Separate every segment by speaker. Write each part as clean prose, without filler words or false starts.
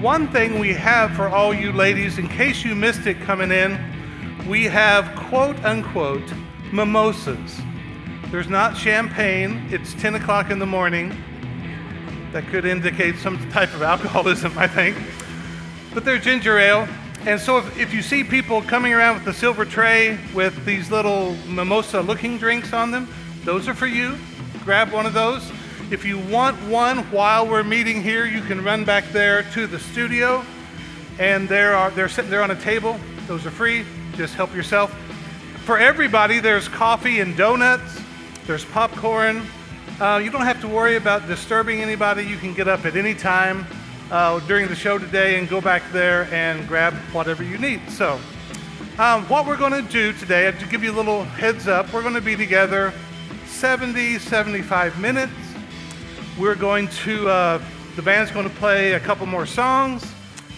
Speaker 1: One thing we have for all you ladies, in case you missed it coming in, we have quote-unquote mimosas. There's not champagne. It's 10 o'clock in the morning. That could indicate some type of alcoholism, I think. But they're ginger ale. And so if you see people coming around with a silver tray with these little mimosa-looking drinks on them, those are for you. Grab one of those. If you want one while we're meeting here, you can run back there to the studio. And they're sitting there on a table. Those are free. Just help yourself. For everybody, there's coffee and donuts. There's popcorn. You don't have to worry about disturbing anybody. You can get up at any time during the show today and go back there and grab whatever you need. So what we're going to do today, to give you a little heads up, we're going to be together 75 minutes. We're going to, the band's going to play a couple more songs.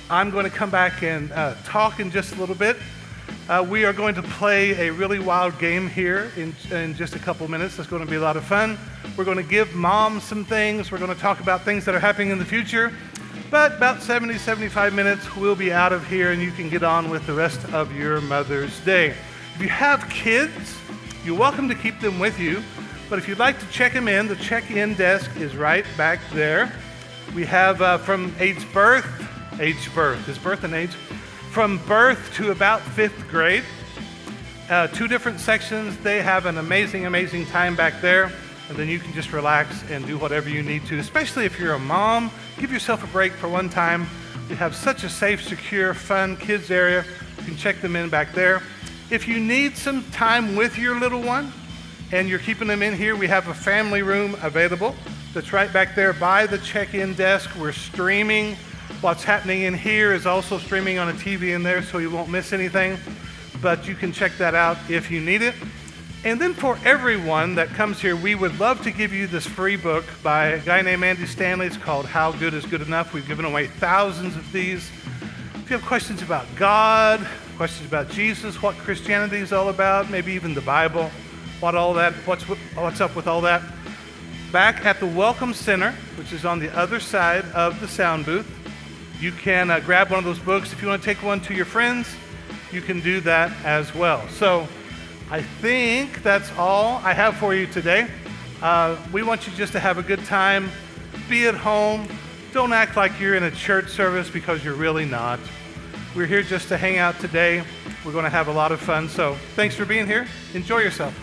Speaker 1: I'm going to come back and talk in just a little bit. We are going to play a really wild game here in just a couple minutes. It's going to be a lot of fun. We're going to give Mom some things. We're going to talk about things that are happening in the future. But about 75 minutes, we'll be out of here and you can get on with the rest of your Mother's Day. If you have kids, you're welcome to keep them with you. But if you'd like to check them in, the check-in desk is right back there. We have from from birth to about 5th grade. 2 different sections. They have an amazing time back there. And then you can just relax and do whatever you need to, especially if you're a mom. Give yourself a break for one time. We have such a safe, secure, fun kids area. You can check them in back there. If you need some time with your little one and you're keeping them in here, we have a family room available that's right back there by the check-in desk. We're streaming. What's happening in here is also streaming on a TV in there, so you won't miss anything. But you can check that out if you need it. And then for everyone that comes here, we would love to give you this free book by a guy named Andy Stanley. It's called How Good is Good Enough. We've given away thousands of these. If you have questions about God, questions about Jesus, what Christianity is all about, maybe even the Bible, what's up with all that, back at the Welcome Center, which is on the other side of the sound booth, you can grab one of those books. If you want to take one to your friends, you can do that as well. So I think that's all I have for you today. We want you just to have a good time, be at home. Don't act like you're in a church service because you're really not. We're here just to hang out today. We're going to have a lot of fun. So thanks for being here. Enjoy yourself.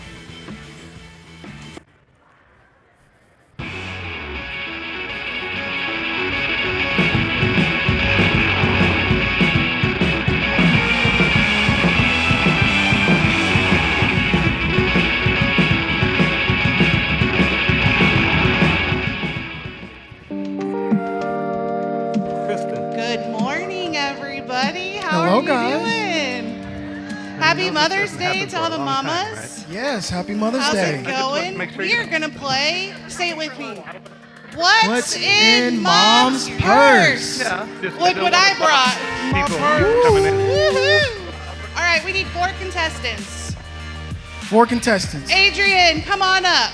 Speaker 2: Happy Mother's Day to all the mamas.
Speaker 3: Right? Yes, happy Mother's Day.
Speaker 2: How's it going? We are going to play, say it with me, What's in Mom's purse?
Speaker 1: Yeah,
Speaker 2: look what I brought.
Speaker 1: People coming in.
Speaker 2: Woohoo! All right, we need 4 contestants.
Speaker 3: 4 contestants.
Speaker 2: Adrian, come on up.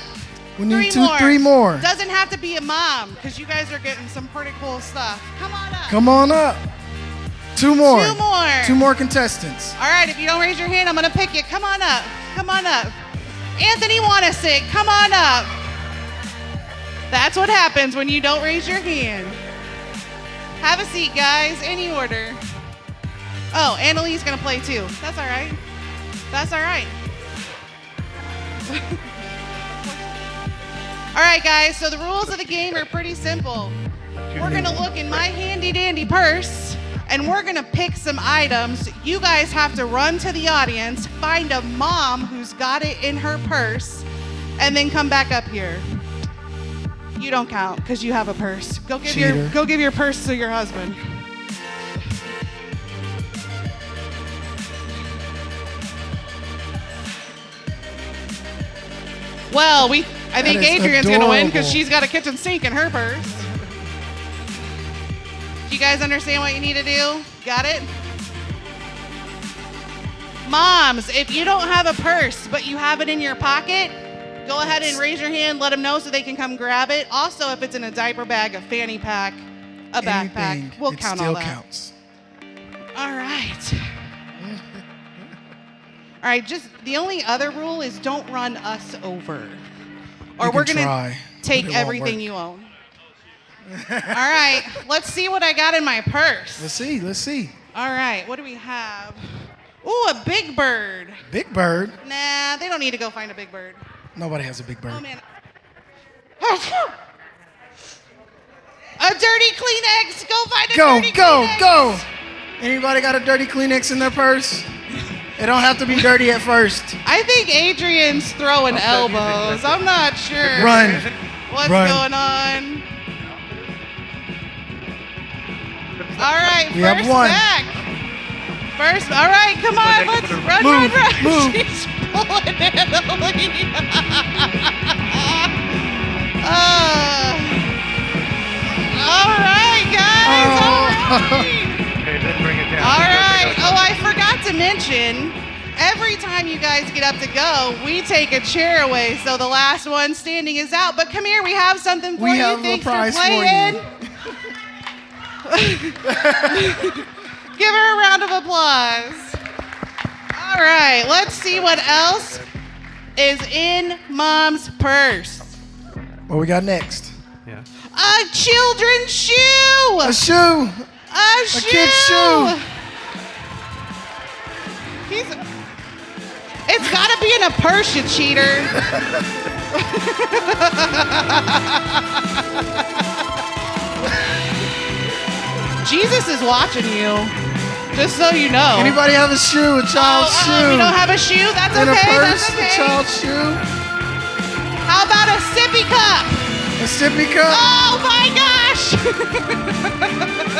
Speaker 3: We need 3 more.
Speaker 2: Doesn't have to be a mom, because you guys are getting some pretty cool stuff. Come on up.
Speaker 3: Come on up. 2 more.
Speaker 2: 2 more.
Speaker 3: 2 more contestants.
Speaker 2: All right, if you don't raise your hand, I'm going to pick you. Come on up. Come on up. Anthony Wanasick, come on up. That's what happens when you don't raise your hand. Have a seat, guys. Any order. Oh, Annalee's going to play too. That's all right. That's all right. All right, guys, so the rules of the game are pretty simple. We're going to look in my handy-dandy purse, and we're going to pick some items. You guys have to run to the audience, find a mom who's got it in her purse, and then come back up here. You don't count because you have a purse. Go give your purse to your husband. Well, I think Adrian's going to win because she's got a kitchen sink in her purse. Do you guys understand what you need to do? Got it? Moms, if you don't have a purse, but you have it in your pocket, go ahead and raise your hand, let them know so they can come grab it. Also, if it's in a diaper bag, a fanny pack, a backpack.
Speaker 3: anything,
Speaker 2: We'll
Speaker 3: it
Speaker 2: count
Speaker 3: still
Speaker 2: all that.
Speaker 3: counts.
Speaker 2: All right. All right, just the only other rule is don't run us over. Or
Speaker 3: You
Speaker 2: we're
Speaker 3: can
Speaker 2: going
Speaker 3: try,
Speaker 2: to
Speaker 3: but
Speaker 2: take
Speaker 3: it won't
Speaker 2: everything
Speaker 3: work.
Speaker 2: you own. All right, let's see what I got in my purse.
Speaker 3: Let's see.
Speaker 2: All right, what do we have? Ooh, a big bird.
Speaker 3: Big bird.
Speaker 2: Nah, they don't need to go find a big bird.
Speaker 3: Nobody has a big bird.
Speaker 2: Oh, man. A dirty Kleenex. Go find a dirty Kleenex.
Speaker 3: Go. Anybody got a dirty Kleenex in their purse? It don't have to be dirty at first.
Speaker 2: I think Adrian's throwing elbows. I'm not sure.
Speaker 3: Run.
Speaker 2: What's
Speaker 3: Run.
Speaker 2: going on? All right,
Speaker 3: We have
Speaker 2: first
Speaker 3: one.
Speaker 2: back. First, all right, come on, let's run.
Speaker 3: Move.
Speaker 2: She's pulling it away. All right, guys. All right.
Speaker 1: Okay, then bring it down.
Speaker 2: All right. Oh, I forgot to mention, every time you guys get up to go, we take a chair away, so the last one standing is out. But come here, we have something for
Speaker 3: We
Speaker 2: you.
Speaker 3: have a
Speaker 2: Thanks
Speaker 3: prize
Speaker 2: for
Speaker 3: for
Speaker 2: playing.
Speaker 3: you.
Speaker 2: Give her a round of applause. All right, let's see what else is in Mom's purse.
Speaker 3: What we got next?
Speaker 1: Yeah.
Speaker 2: A children's shoe.
Speaker 3: A shoe.
Speaker 2: A shoe.
Speaker 3: A kid's shoe.
Speaker 2: It's got to be in a purse, you cheater. Jesus is watching you, just so you know.
Speaker 3: Anybody have a shoe? A child's shoe?
Speaker 2: We don't have a shoe? That's
Speaker 3: in
Speaker 2: okay.
Speaker 3: a purse?
Speaker 2: That's okay.
Speaker 3: A child's shoe?
Speaker 2: How about a sippy cup?
Speaker 3: A sippy cup?
Speaker 2: Oh my gosh!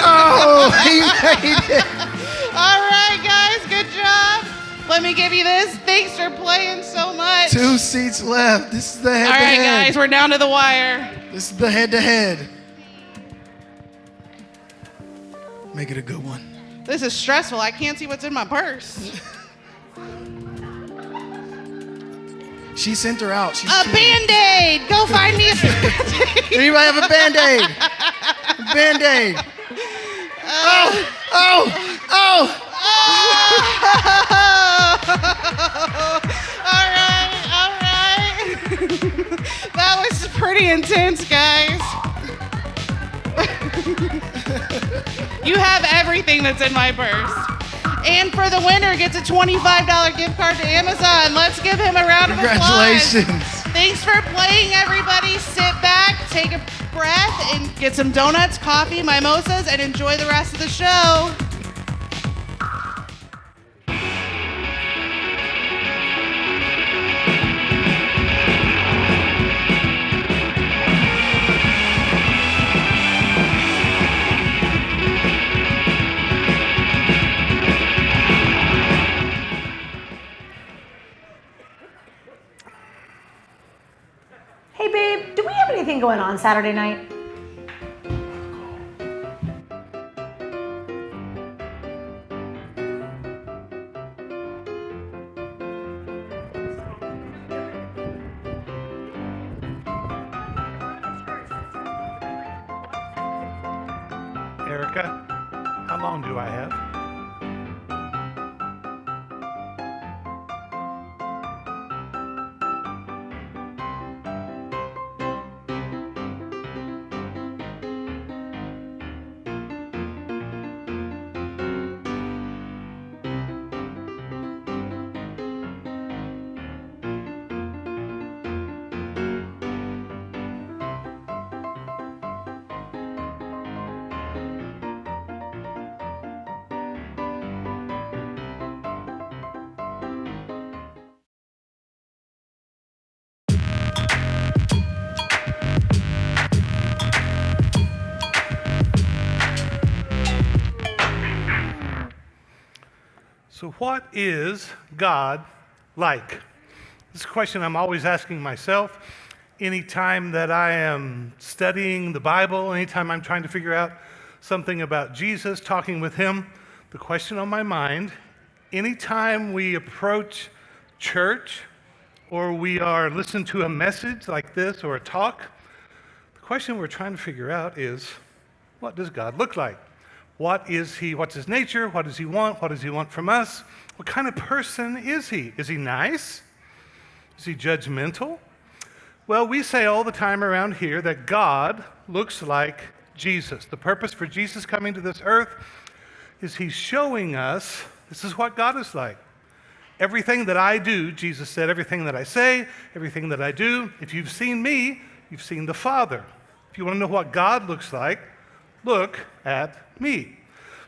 Speaker 3: Oh, he made it.
Speaker 2: All right, guys, good job. Let me give you this. Thanks for playing so much.
Speaker 3: 2 seats left. This is the
Speaker 2: All right,
Speaker 3: head-to-head.
Speaker 2: guys, we're down to the wire.
Speaker 3: This is the head-to-head. Make it a good one.
Speaker 2: This is stressful. I can't see what's in my purse.
Speaker 3: She sent her out. She's
Speaker 2: A
Speaker 3: cheating.
Speaker 2: Band-Aid. Go find me a Band-Aid.
Speaker 3: Anybody have a Band-Aid? A Band-Aid. Oh.
Speaker 2: Oh. All right. That was pretty intense, guys. You have everything that's in my purse. And for the winner gets a $25 gift card to Amazon. Let's give him a round of applause.
Speaker 3: Congratulations.
Speaker 2: Thanks for playing, everybody. Sit back, take a breath, and get some donuts, coffee, mimosas, and enjoy the rest of the show.
Speaker 4: Hey babe, do we have anything going on Saturday night?
Speaker 1: Erica, how long do I have? So what is God like? This is a question I'm always asking myself. Anytime that I am studying the Bible, anytime I'm trying to figure out something about Jesus, talking with him, the question on my mind, anytime we approach church or we are listening to a message like this or a talk, the question we're trying to figure out is, What does God look like? What is he? What's his nature? What does he want? What does he want from us? What kind of person is he? Is he nice? Is he judgmental? Well, we say all the time around here that God looks like Jesus. The purpose for Jesus coming to this earth is he's showing us this is what God is like. Everything that I do, Jesus said, everything that I say, everything that I do, if you've seen me, you've seen the Father. If you want to know what God looks like, look at me.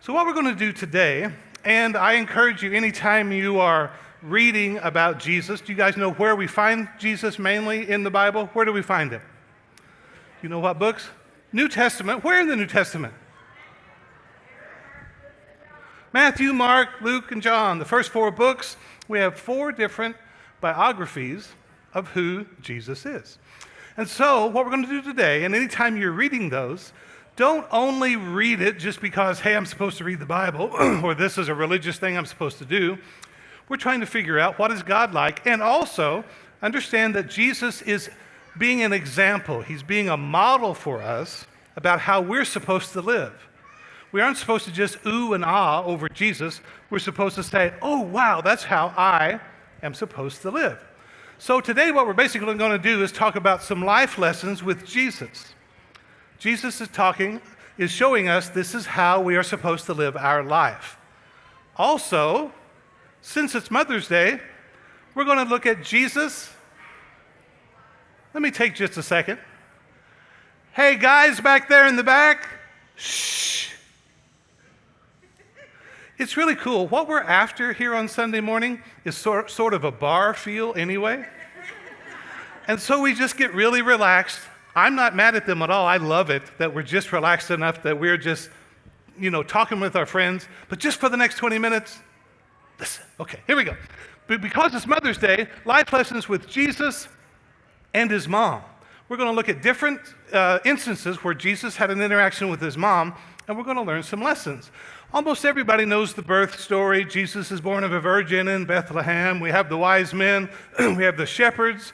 Speaker 1: So what we're going to do today, and I encourage you anytime you are reading about Jesus, do you guys know where we find Jesus mainly in the Bible? Where do we find him? You know what books? New Testament. Where in the New Testament? Matthew, Mark, Luke, and John. The first 4 books, we have 4 different biographies of who Jesus is. And so what we're going to do today, and anytime you're reading those, don't only read it just because, hey, I'm supposed to read the Bible, or this is a religious thing I'm supposed to do. We're trying to figure out what is God like, and also understand that Jesus is being an example. He's being a model for us about how we're supposed to live. We aren't supposed to just ooh and ah over Jesus. We're supposed to say, oh, wow, that's how I am supposed to live. So today what we're basically going to do is talk about some life lessons with Jesus. Jesus is showing us this is how we are supposed to live our life. Also, since it's Mother's Day, we're going to look at Jesus. Let me take just a second. Hey, guys back there in the back, shh. It's really cool. What we're after here on Sunday morning is sort of a bar feel anyway. And so we just get really relaxed. I'm not mad at them at all. I love it that we're just relaxed enough that we're just, talking with our friends. But just for the next 20 minutes, listen. Okay, here we go. But because it's Mother's Day, life lessons with Jesus and his mom. We're going to look at different instances where Jesus had an interaction with his mom, and we're going to learn some lessons. Almost everybody knows the birth story. Jesus is born of a virgin in Bethlehem. We have the wise men. We have the shepherds.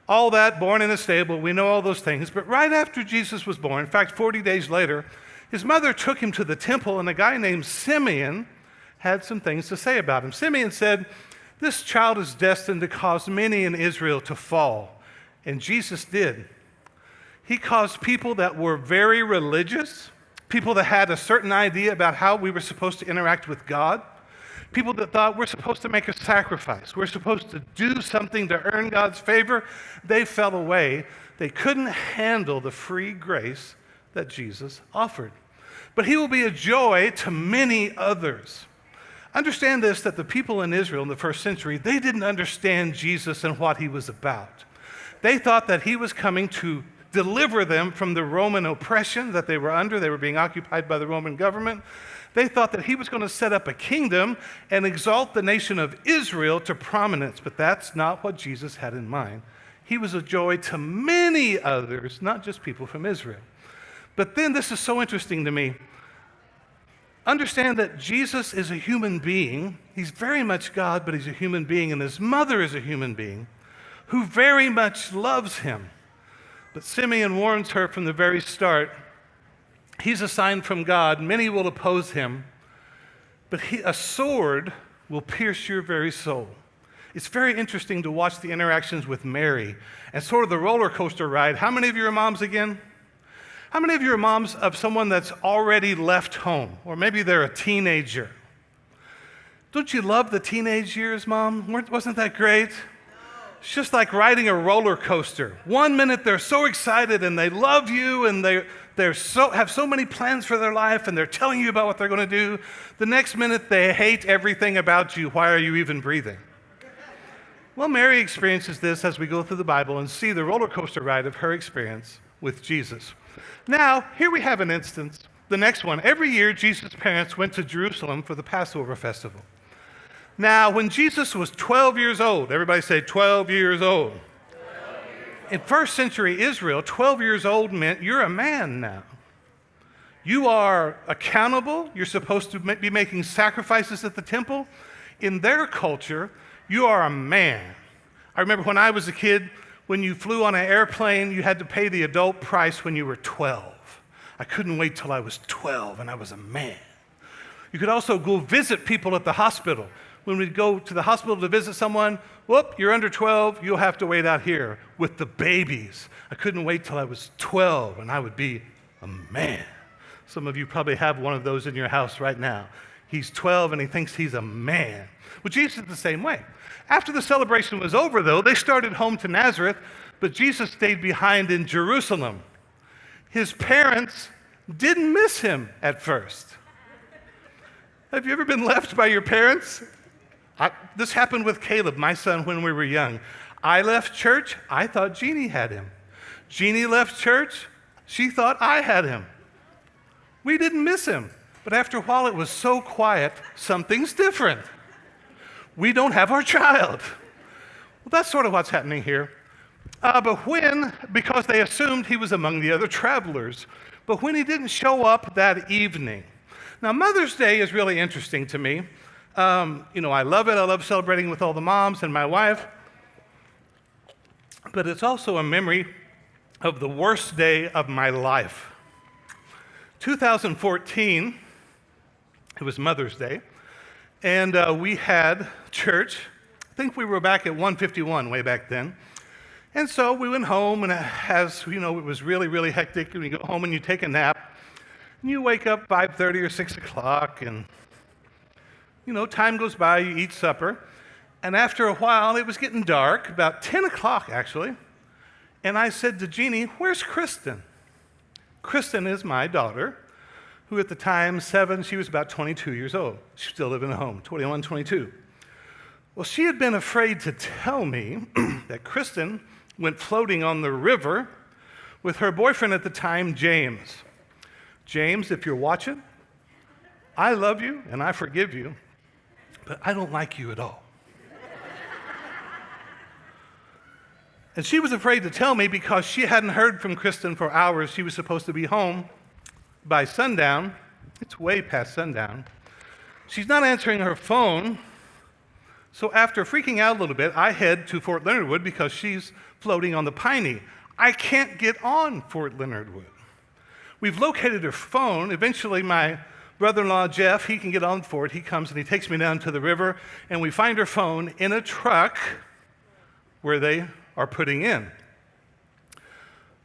Speaker 1: All that, born in a stable. We know all those things. But right after Jesus was born, in fact, 40 days later, his mother took him to the temple, and a guy named Simeon had some things to say about him. Simeon said, this child is destined to cause many in Israel to fall. And Jesus did. He caused people that were very religious, people that had a certain idea about how we were supposed to interact with God, people that thought we're supposed to make a sacrifice, we're supposed to do something to earn God's favor. They fell away. They couldn't handle the free grace that Jesus offered. But he will be a joy to many others. Understand this, that the people in Israel in the first century, they didn't understand Jesus and what he was about. They thought that he was coming to deliver them from the Roman oppression that they were under. They were being occupied by the Roman government. They thought that he was going to set up a kingdom and exalt the nation of Israel to prominence, but that's not what Jesus had in mind. He was a joy to many others, not just people from Israel. But then this is so interesting to me. Understand that Jesus is a human being. He's very much God, but he's a human being, and his mother is a human being who very much loves him. But Simeon warns her from the very start, he's a sign from God. Many will oppose him, but a sword will pierce your very soul. It's very interesting to watch the interactions with Mary and sort of the roller coaster ride. How many of you are moms again? How many of you are moms of someone that's already left home, or maybe they're a teenager? Don't you love the teenage years, Mom? Wasn't that great? It's just like riding a roller coaster. One minute they're so excited and they love you and they have so many plans for their life and they're telling you about what they're going to do. The next minute they hate everything about you. Why are you even breathing? Well, Mary experiences this as we go through the Bible and see the roller coaster ride of her experience with Jesus. Now, here we have an instance. The next one. Every year, Jesus' parents went to Jerusalem for the Passover festival. Now, when Jesus was 12 years old, everybody say 12 years old. 12 years. In first century Israel, 12 years old meant you're a man now. You are accountable. You're supposed to be making sacrifices at the temple. In their culture, you are a man. I remember when I was a kid, when you flew on an airplane, you had to pay the adult price when you were 12. I couldn't wait till I was 12 and I was a man. You could also go visit people at the hospital. When we'd go to the hospital to visit someone, whoop, you're under 12, you'll have to wait out here with the babies. I couldn't wait till I was 12 and I would be a man. Some of you probably have one of those in your house right now. He's 12 and he thinks he's a man. Well, Jesus is the same way. After the celebration was over, though, they started home to Nazareth, but Jesus stayed behind in Jerusalem. His parents didn't miss him at first. Have you ever been left by your parents? This happened with Caleb, my son, when we were young. I left church, I thought Jeannie had him. Jeannie left church, she thought I had him. We didn't miss him, but after a while it was so quiet, something's different. We don't have our child. Well, that's sort of what's happening here. Because they assumed he was among the other travelers, but when he didn't show up that evening. Now, Mother's Day is really interesting to me. I love it. I love celebrating with all the moms and my wife. But it's also a memory of the worst day of my life. 2014, it was Mother's Day, and we had church. I think we were back at 151 way back then. And so we went home, and as you know, it was really, really hectic. And you go home and you take a nap, and you wake up 5:30 or 6 o'clock, and time goes by, you eat supper, and after a while, it was getting dark, about 10 o'clock actually, and I said to Jeannie, "Where's Kristen?" Kristen is my daughter, who at the time, 7, she was about 22 years old. She was still living at home, 21, 22. Well, she had been afraid to tell me that Kristen went floating on the river with her boyfriend at the time, James. James, if you're watching, I love you and I forgive you, but I don't like you at all. And she was afraid to tell me because she hadn't heard from Kristen for hours. She was supposed to be home by sundown. It's way past sundown. She's not answering her phone. So after freaking out a little bit, I head to Fort Leonard Wood because she's floating on the Piney. I can't get on Fort Leonard Wood. We've located her phone. Eventually, my brother-in-law, Jeff, he can get on for it. He comes and he takes me down to the river, and we find her phone in a truck where they are putting in.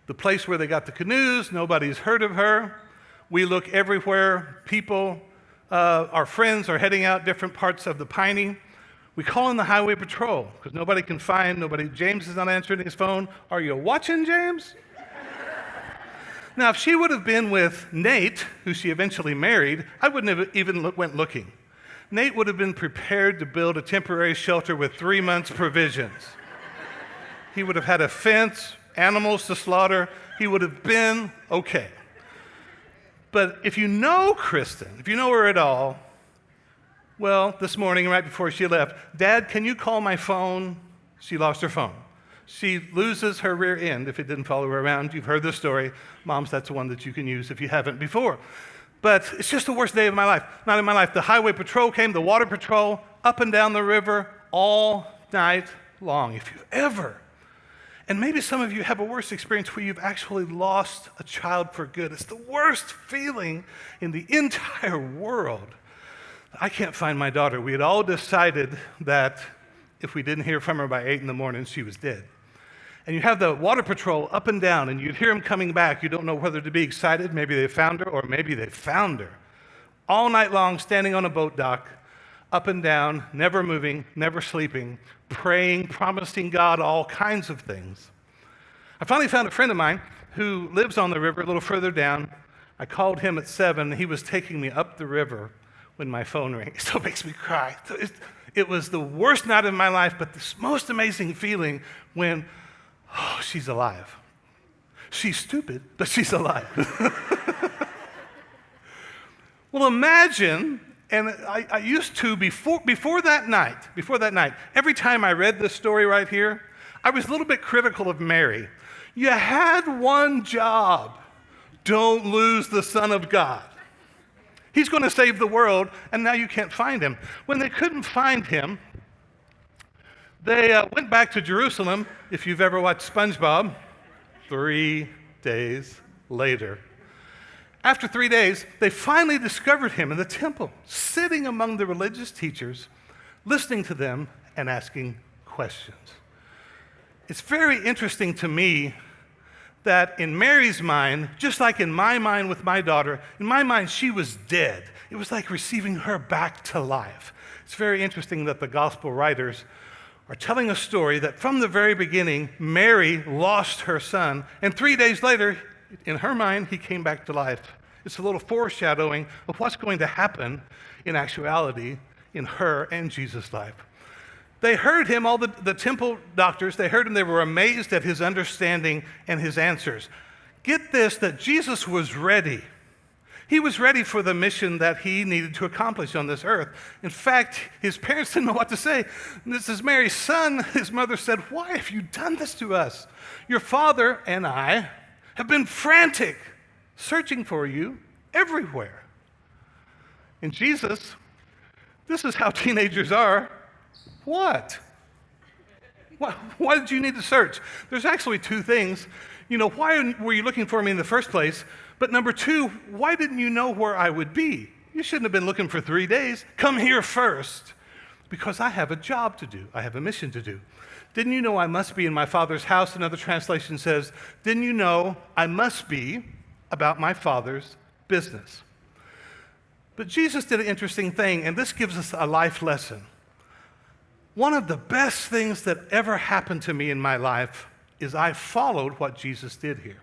Speaker 1: The place where they got the canoes, nobody's heard of her. We look everywhere. People, our friends are heading out different parts of the Piney. We call in the highway patrol because nobody can find nobody. James is not answering his phone. Are you watching, James? Now, if she would have been with Nate, who she eventually married, I wouldn't have even went looking. Nate would have been prepared to build a temporary shelter with 3 months' provisions. He would have had a fence, animals to slaughter. He would have been okay. But if you know Kristen, if you know her at all, well, this morning, right before she left, "Dad, can you call my phone?" She lost her phone. She loses her rear end if it didn't follow her around. You've heard this story. Moms, that's one that you can use if you haven't before. But it's just the worst day of my life. Not in my life. The highway patrol came, the water patrol, up and down the river all night long. If you've ever, and maybe some of you have a worse experience where you've actually lost a child for good. It's the worst feeling in the entire world. I can't find my daughter. We had all decided that if we didn't hear from her by 8 in the morning, she was dead. And you have the water patrol up and down, and you'd hear them coming back. You don't know whether to be excited. Maybe they found her, or maybe they found her. All night long, standing on a boat dock, up and down, never moving, never sleeping, praying, promising God all kinds of things. I finally found a friend of mine who lives on the river a little further down. I called him at 7. He was taking me up the river when my phone rang. It still makes me cry. It was the worst night of my life, but the most amazing feeling when, oh, she's alive. She's stupid, but she's alive. Well, imagine, and I used to, before that night, every time I read this story right here, I was a little bit critical of Mary. You had one job. Don't lose the Son of God. He's going to save the world, and now you can't find him. When they couldn't find him, they went back to Jerusalem. If you've ever watched SpongeBob, 3 days later. After 3 days, they finally discovered him in the temple, sitting among the religious teachers, listening to them and asking questions. It's very interesting to me that in Mary's mind, just like in my mind with my daughter, in my mind, she was dead. It was like receiving her back to life. It's very interesting that the gospel writers are telling a story that from the very beginning, Mary lost her son, and 3 days later, in her mind, he came back to life. It's a little foreshadowing of what's going to happen in actuality in her and Jesus' life. They heard him, all the temple doctors, they heard him, they were amazed at his understanding and his answers. Get this, that Jesus was ready. He was ready for the mission that he needed to accomplish on this earth. In fact, his parents didn't know what to say. This is Mary's son. His mother said, "Why have you done this to us? Your father and I have been frantic, searching for you everywhere." And Jesus, this is how teenagers are. What? Why did you need to search? There's actually two things. Why were you looking for me in the first place? But number two, why didn't you know where I would be? You shouldn't have been looking for 3 days. Come here first, because I have a job to do. I have a mission to do. Didn't you know I must be in my Father's house? Another translation says, didn't you know I must be about my Father's business? But Jesus did an interesting thing, and this gives us a life lesson. One of the best things that ever happened to me in my life is I followed what Jesus did here.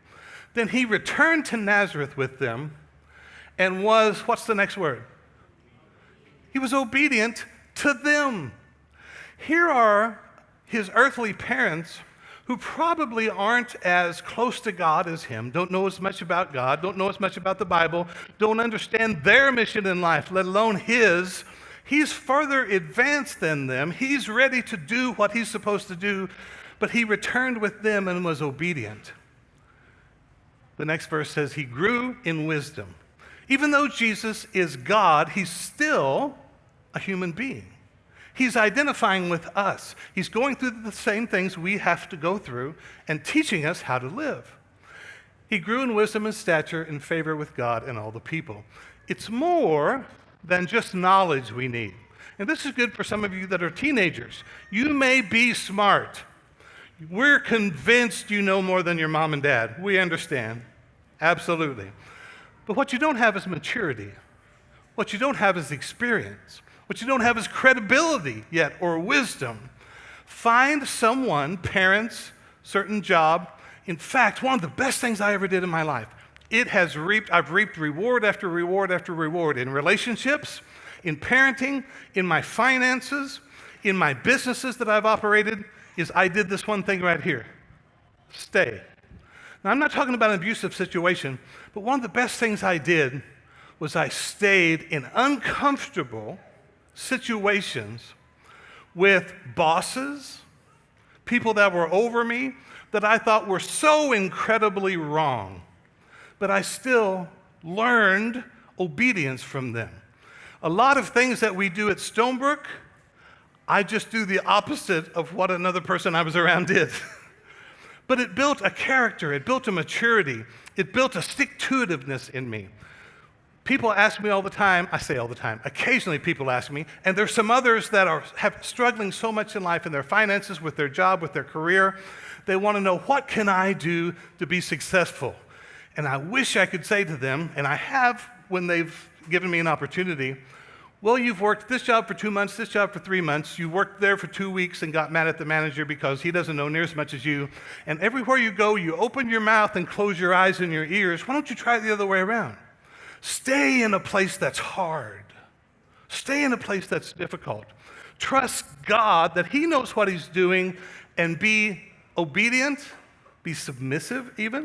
Speaker 1: Then he returned to Nazareth with them and was, what's the next word? He was obedient to them. Here are his earthly parents who probably aren't as close to God as him, don't know as much about God, don't know as much about the Bible, don't understand their mission in life, let alone his. He's further advanced than them. He's ready to do what he's supposed to do, but he returned with them and was obedient. The next verse says he grew in wisdom. Even though Jesus is God, he's still a human being. He's identifying with us. He's going through the same things we have to go through and teaching us how to live. He grew in wisdom and stature in favor with God and all the people. It's more than just knowledge we need. And this is good for some of you that are teenagers. You may be smart. We're convinced you know more than your mom and dad. We understand. Absolutely. But what you don't have is maturity. What you don't have is experience. What you don't have is credibility yet or wisdom. Find someone, parents, certain job. In fact, one of the best things I ever did in my life, I've reaped reward after reward after reward in relationships, in parenting, in my finances, in my businesses that I've operated, is I did this one thing right here. Stay. Now, I'm not talking about an abusive situation, but one of the best things I did was I stayed in uncomfortable situations with bosses, people that were over me, that I thought were so incredibly wrong. But I still learned obedience from them. A lot of things that we do at Stonebrooke, I just do the opposite of what another person I was around did. But it built a character, it built a maturity, it built a stick-to-itiveness in me. People ask me all the time, I say all the time, occasionally people ask me, and there's some others that are struggling so much in life in their finances, with their job, with their career. They want to know, what can I do to be successful? And I wish I could say to them, and I have when they've given me an opportunity, well, you've worked this job for 2 months, this job for 3 months, you worked there for 2 weeks and got mad at the manager because he doesn't know near as much as you, and everywhere you go, you open your mouth and close your eyes and your ears. Why don't you try it the other way around? Stay in a place that's hard. Stay in a place that's difficult. Trust God that he knows what he's doing, and be obedient, be submissive even.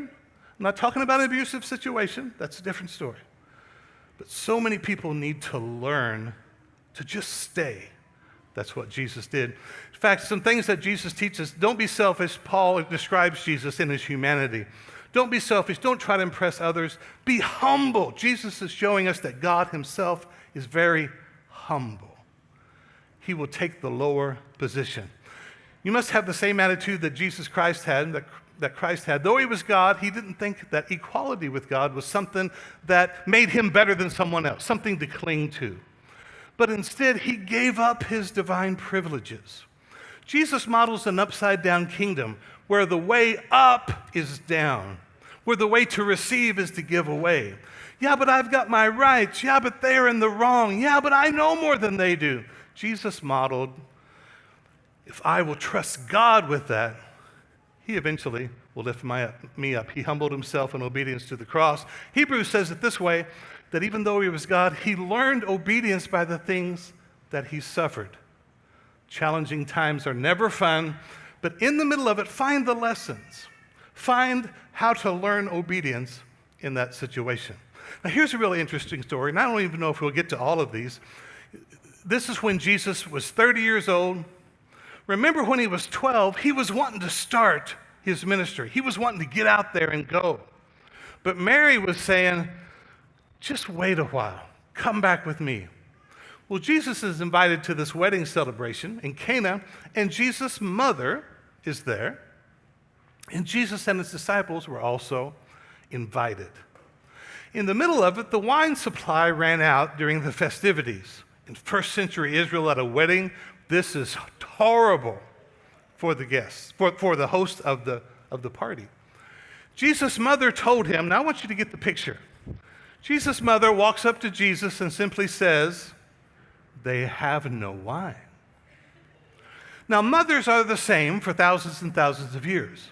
Speaker 1: I'm not talking about an abusive situation. That's a different story. But so many people need to learn to just stay. That's what Jesus did. In fact, some things that Jesus teaches, don't be selfish. Paul describes Jesus in his humanity. Don't be selfish. Don't try to impress others. Be humble. Jesus is showing us that God himself is very humble. He will take the lower position. You must have the same attitude that Jesus Christ had, that that Christ had. Though he was God, he didn't think that equality with God was something that made him better than someone else, something to cling to. But instead, he gave up his divine privileges. Jesus models an upside-down kingdom where the way up is down, where the way to receive is to give away. Yeah, but I've got my rights. Yeah, but they're in the wrong. Yeah, but I know more than they do. Jesus modeled, if I will trust God with that, he eventually will lift me up. He humbled himself in obedience to the cross. Hebrews says it this way, that even though he was God, he learned obedience by the things that he suffered. Challenging times are never fun, but in the middle of it, find the lessons. Find how to learn obedience in that situation. Now, here's a really interesting story, and I don't even know if we'll get to all of these. This is when Jesus was 30 years old. Remember when he was 12, he was wanting to start his ministry. He was wanting to get out there and go. But Mary was saying, just wait a while. Come back with me. Well, Jesus is invited to this wedding celebration in Cana, and Jesus' mother is there. And Jesus and his disciples were also invited. In the middle of it, the wine supply ran out during the festivities. In first century Israel at a wedding, this is horrible for the guests, for the host of the party. Jesus' mother told him, now I want you to get the picture. Jesus' mother walks up to Jesus and simply says, they have no wine. Now, mothers are the same for thousands and thousands of years.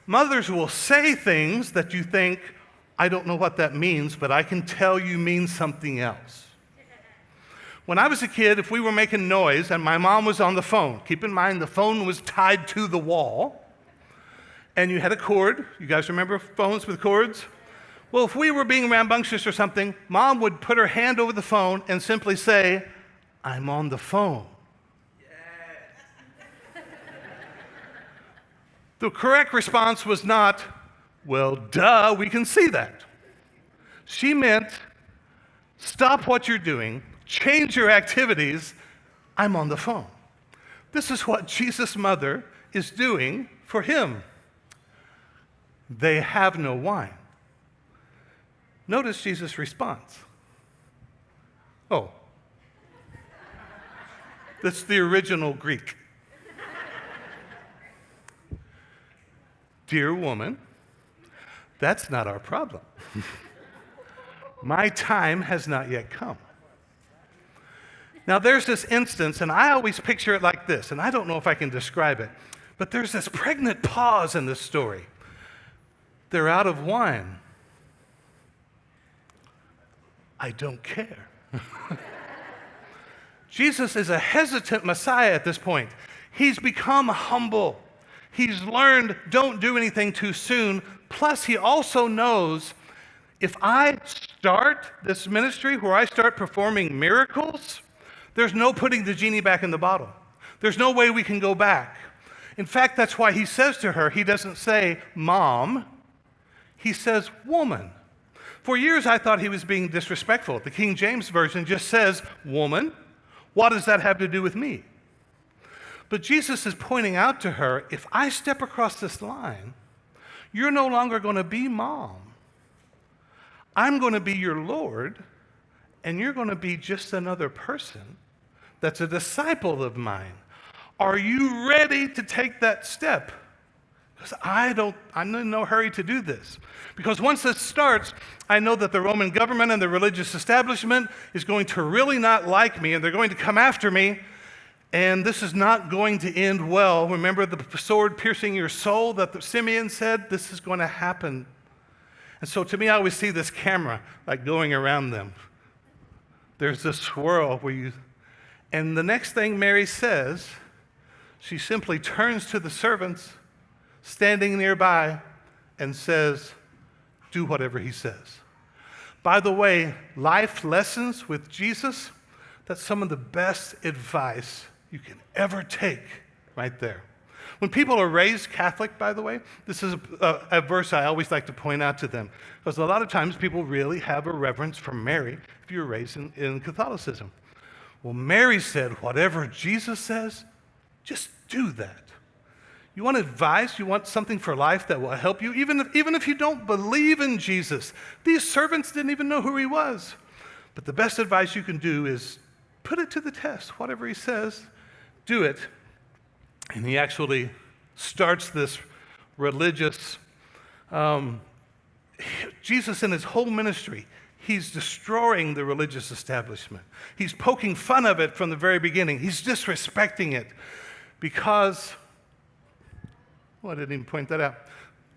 Speaker 1: Mothers will say things that you think, I don't know what that means, but I can tell you means something else. When I was a kid, if we were making noise and my mom was on the phone, keep in mind the phone was tied to the wall, and you had a cord. You guys remember phones with cords? Well, if we were being rambunctious or something, Mom would put her hand over the phone and simply say, I'm on the phone. Yes. The correct response was not, well, duh, we can see that. She meant, stop what you're doing, change your activities, I'm on the phone. This is what Jesus' mother is doing for him. They have no wine. Notice Jesus' response. Oh, that's the original Greek. Dear woman, that's not our problem. My time has not yet come. Now, there's this instance, and I always picture it like this, and I don't know if I can describe it, but there's this pregnant pause in this story. They're out of wine. I don't care. Jesus is a hesitant Messiah at this point. He's become humble. He's learned don't do anything too soon. Plus, he also knows if I start this ministry where I start performing miracles, there's no putting the genie back in the bottle. There's no way we can go back. In fact, that's why he says to her, he doesn't say, Mom, he says, woman. For years, I thought he was being disrespectful. The King James Version just says, woman. What does that have to do with me? But Jesus is pointing out to her, if I step across this line, you're no longer going to be mom. I'm going to be your Lord, and you're going to be just another person that's a disciple of mine. Are you ready to take that step? Because I'm in no hurry to do this. Because once this starts, I know that the Roman government and the religious establishment is going to really not like me, and they're going to come after me, and this is not going to end well. Remember the sword piercing your soul that Simeon said? This is going to happen. And so to me, I always see this camera like going around them. There's this swirl where you, and the next thing Mary says, she simply turns to the servants standing nearby and says, do whatever he says. By the way, life lessons with Jesus, that's some of the best advice you can ever take right there. When people are raised Catholic, by the way, this is a verse I always like to point out to them, because a lot of times people really have a reverence for Mary if you're raised in Catholicism. Well, Mary said, whatever Jesus says, just do that. You want advice? You want something for life that will help you? Even if you don't believe in Jesus, these servants didn't even know who he was. But the best advice you can do is put it to the test. Whatever he says, do it. And he actually starts this religious, Jesus in his whole ministry, he's destroying the religious establishment. He's poking fun of it from the very beginning. He's disrespecting it because, well, I didn't even point that out.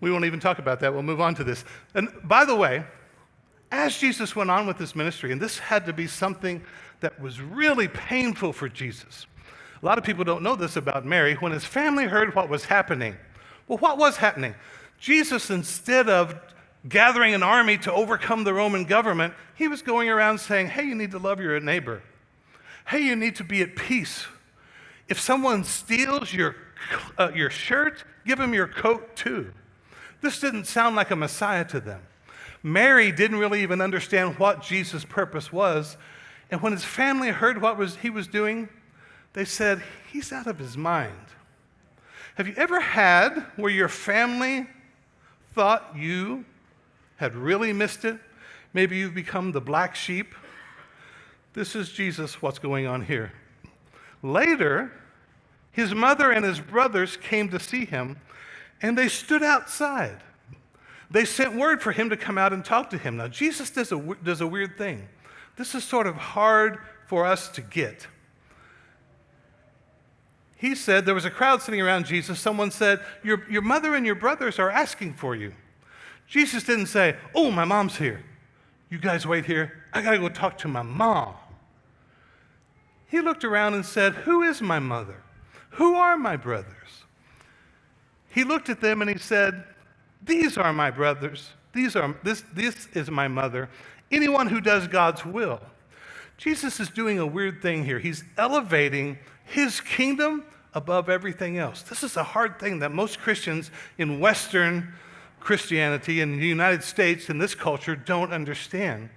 Speaker 1: We won't even talk about that. We'll move on to this. And by the way, as Jesus went on with this ministry, and this had to be something that was really painful for Jesus. A lot of people don't know this about Mary. When his family heard what was happening, well, what was happening? Jesus, instead of gathering an army to overcome the Roman government, he was going around saying, hey, you need to love your neighbor. Hey, you need to be at peace. If someone steals your shirt, give him your coat too. This didn't sound like a Messiah to them. Mary didn't really even understand what Jesus' purpose was. And when his family heard what he was doing, they said, he's out of his mind. Have you ever had where your family thought you had really missed it? Maybe you've become the black sheep. This is Jesus, what's going on here. Later, his mother and his brothers came to see him, and they stood outside. They sent word for him to come out and talk to him. Now, Jesus does a weird thing. This is sort of hard for us to get. He said, there was a crowd sitting around Jesus. Someone said, your mother and your brothers are asking for you. Jesus didn't say, oh, my mom's here. You guys wait here. I got to go talk to my mom. He looked around and said, who is my mother? Who are my brothers? He looked at them and he said, these are my brothers. This is my mother. Anyone who does God's will. Jesus is doing a weird thing here. He's elevating his kingdom above everything else. This is a hard thing that most Christians in Western Christianity in the United States, in this culture, don't understand.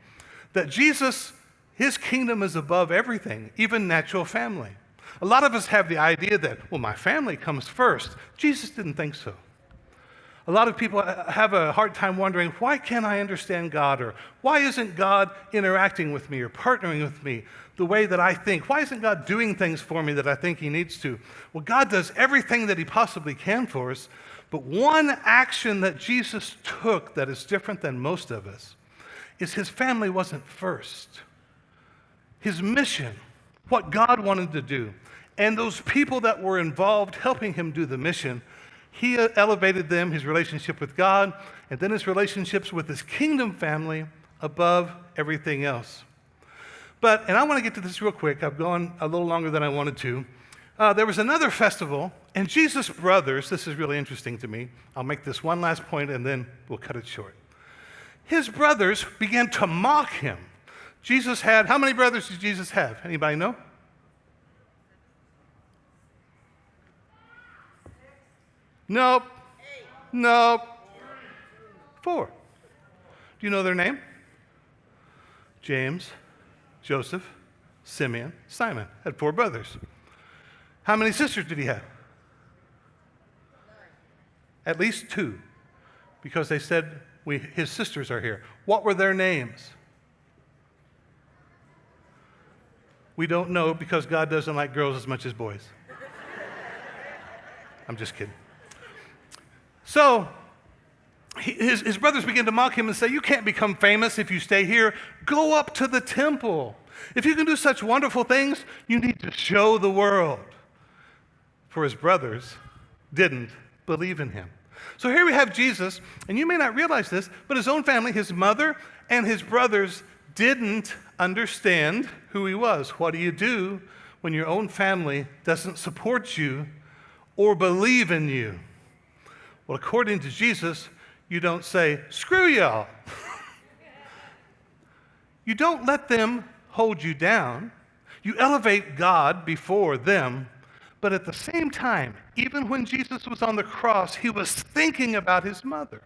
Speaker 1: That Jesus, his kingdom is above everything, even natural family. A lot of us have the idea that, well, my family comes first. Jesus didn't think so. A lot of people have a hard time wondering, why can't I understand God? Or why isn't God interacting with me or partnering with me the way that I think? Why isn't God doing things for me that I think he needs to? Well, God does everything that he possibly can for us, but one action that Jesus took that is different than most of us is his family wasn't first. His mission, what God wanted to do, and those people that were involved helping him do the mission, he elevated them, his relationship with God, and then his relationships with his kingdom family above everything else. And I want to get to this real quick. I've gone a little longer than I wanted to. There was another festival, and Jesus' brothers, this is really interesting to me. I'll make this one last point, and then we'll cut it short. His brothers began to mock him. Jesus had, how many brothers did Jesus have? Anybody know? Nope. Nope. 4. Do you know their name? James, Joseph, Simeon, Simon. Had 4 brothers. How many sisters did he have? 9. At least 2. Because they said, his sisters are here. What were their names? We don't know because God doesn't like girls as much as boys. I'm just kidding. So, his brothers began to mock him and say, you can't become famous if you stay here. Go up to the temple. If you can do such wonderful things, you need to show the world. For his brothers didn't believe in him. So here we have Jesus, and you may not realize this, but his own family, his mother and his brothers didn't understand who he was. What do you do when your own family doesn't support you or believe in you? Well, according to Jesus, you don't say, screw y'all. You don't let them hold you down. You elevate God before them. But at the same time, even when Jesus was on the cross, he was thinking about his mother.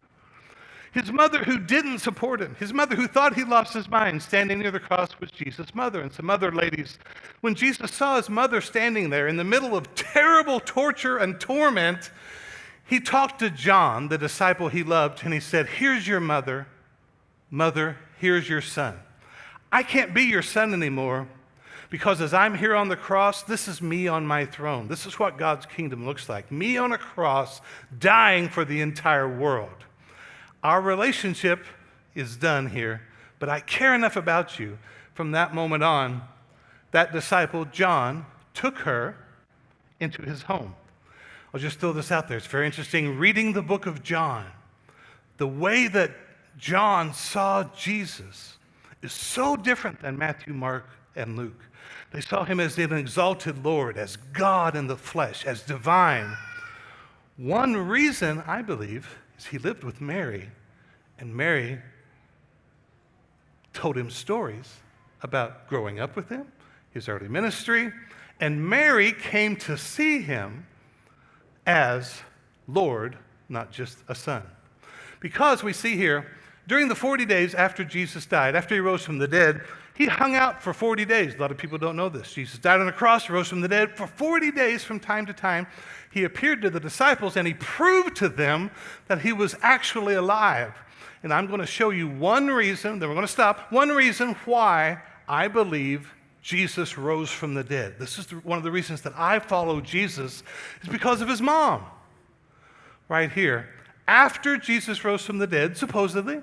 Speaker 1: His mother who didn't support him, his mother who thought he lost his mind, standing near the cross was Jesus' mother and some other ladies. When Jesus saw his mother standing there in the middle of terrible torture and torment, he talked to John, the disciple he loved, and he said, "Here's your mother. Mother, here's your son. I can't be your son anymore because as I'm here on the cross, this is me on my throne. This is what God's kingdom looks like. Me on a cross, dying for the entire world. Our relationship is done here, but I care enough about you." From that moment on, that disciple, John, took her into his home. I'll just throw this out there. It's very interesting. Reading the book of John, the way that John saw Jesus is so different than Matthew, Mark, and Luke. They saw him as an exalted Lord, as God in the flesh, as divine. One reason, I believe, is he lived with Mary, and Mary told him stories about growing up with him, his early ministry, and Mary came to see him as Lord, not just a son. Because we see here, during the 40 days after Jesus died, after he rose from the dead, he hung out for 40 days. A lot of people don't know this. Jesus died on the cross, rose from the dead. For 40 days from time to time, he appeared to the disciples and he proved to them that he was actually alive. And I'm going to show you one reason, then we're going to stop, one reason why I believe Jesus rose from the dead. This is one of the reasons that I follow Jesus, is because of his mom. Right here. After Jesus rose from the dead, supposedly,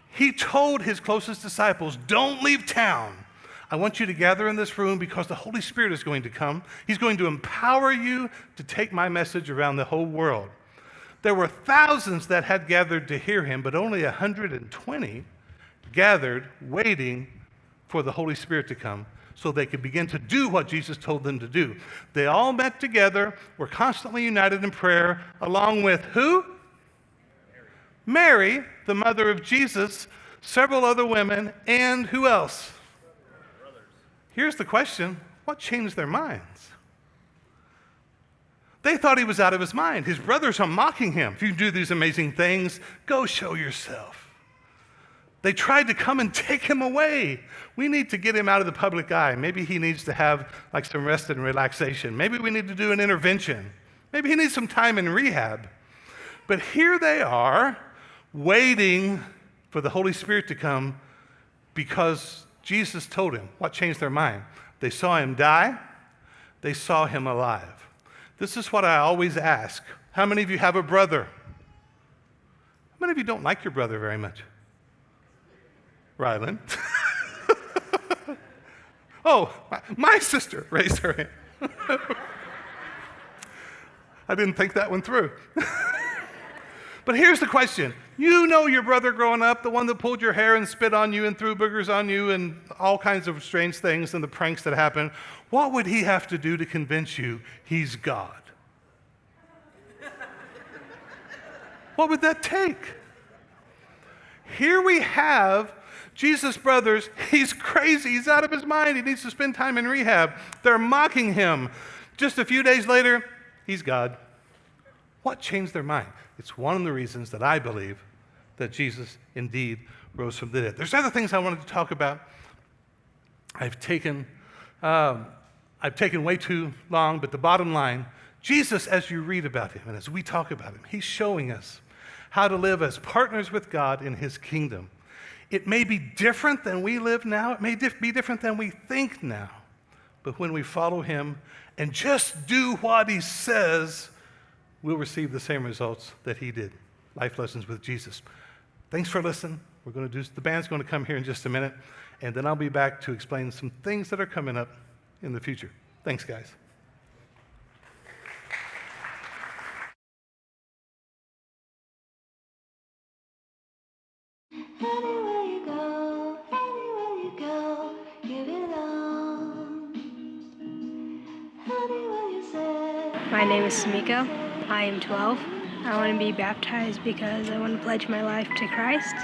Speaker 1: he told his closest disciples, "Don't leave town. I want you to gather in this room because the Holy Spirit is going to come. He's going to empower you to take my message around the whole world." There were thousands that had gathered to hear him, but only 120 gathered waiting for the Holy Spirit to come so they could begin to do what Jesus told them to do. They all met together, were constantly united in prayer, along with who? Mary, the mother of Jesus, several other women, and who else? Here's the question: what changed their minds? They thought he was out of his mind. His brothers are mocking him. If you do these amazing things, go show yourself. They tried to come and take him away. We need to get him out of the public eye. Maybe he needs to have like some rest and relaxation. Maybe we need to do an intervention. Maybe he needs some time in rehab. But here they are, waiting for the Holy Spirit to come because Jesus told him. What changed their mind? They saw him die. They saw him alive. This is what I always ask. How many of you have a brother? How many of you don't like your brother very much? Rylan. Oh, my sister raised her hand. I didn't think that one through. But here's the question. You know your brother growing up, the one that pulled your hair and spit on you and threw boogers on you and all kinds of strange things and the pranks that happen. What would he have to do to convince you he's God? What would that take? Here we have Jesus' brothers. He's crazy. He's out of his mind. He needs to spend time in rehab. They're mocking him. Just a few days later, he's God. What changed their mind? It's one of the reasons that I believe that Jesus indeed rose from the dead. There's other things I wanted to talk about. I've taken way too long, but the bottom line, Jesus, as you read about him and as we talk about him, he's showing us how to live as partners with God in his kingdom. It may be different than we live now. It may be different than we think now. But when we follow him and just do what he says, we'll receive the same results that he did. Life lessons with Jesus. Thanks for listening. The band's going to come here in just a minute, and then I'll be back to explain some things that are coming up in the future. Thanks, guys.
Speaker 5: Anywhere you go, you belong. Anywhere you say.
Speaker 6: My name is Samiko. I am 12. I want to be baptized because I want to pledge my life to Christ.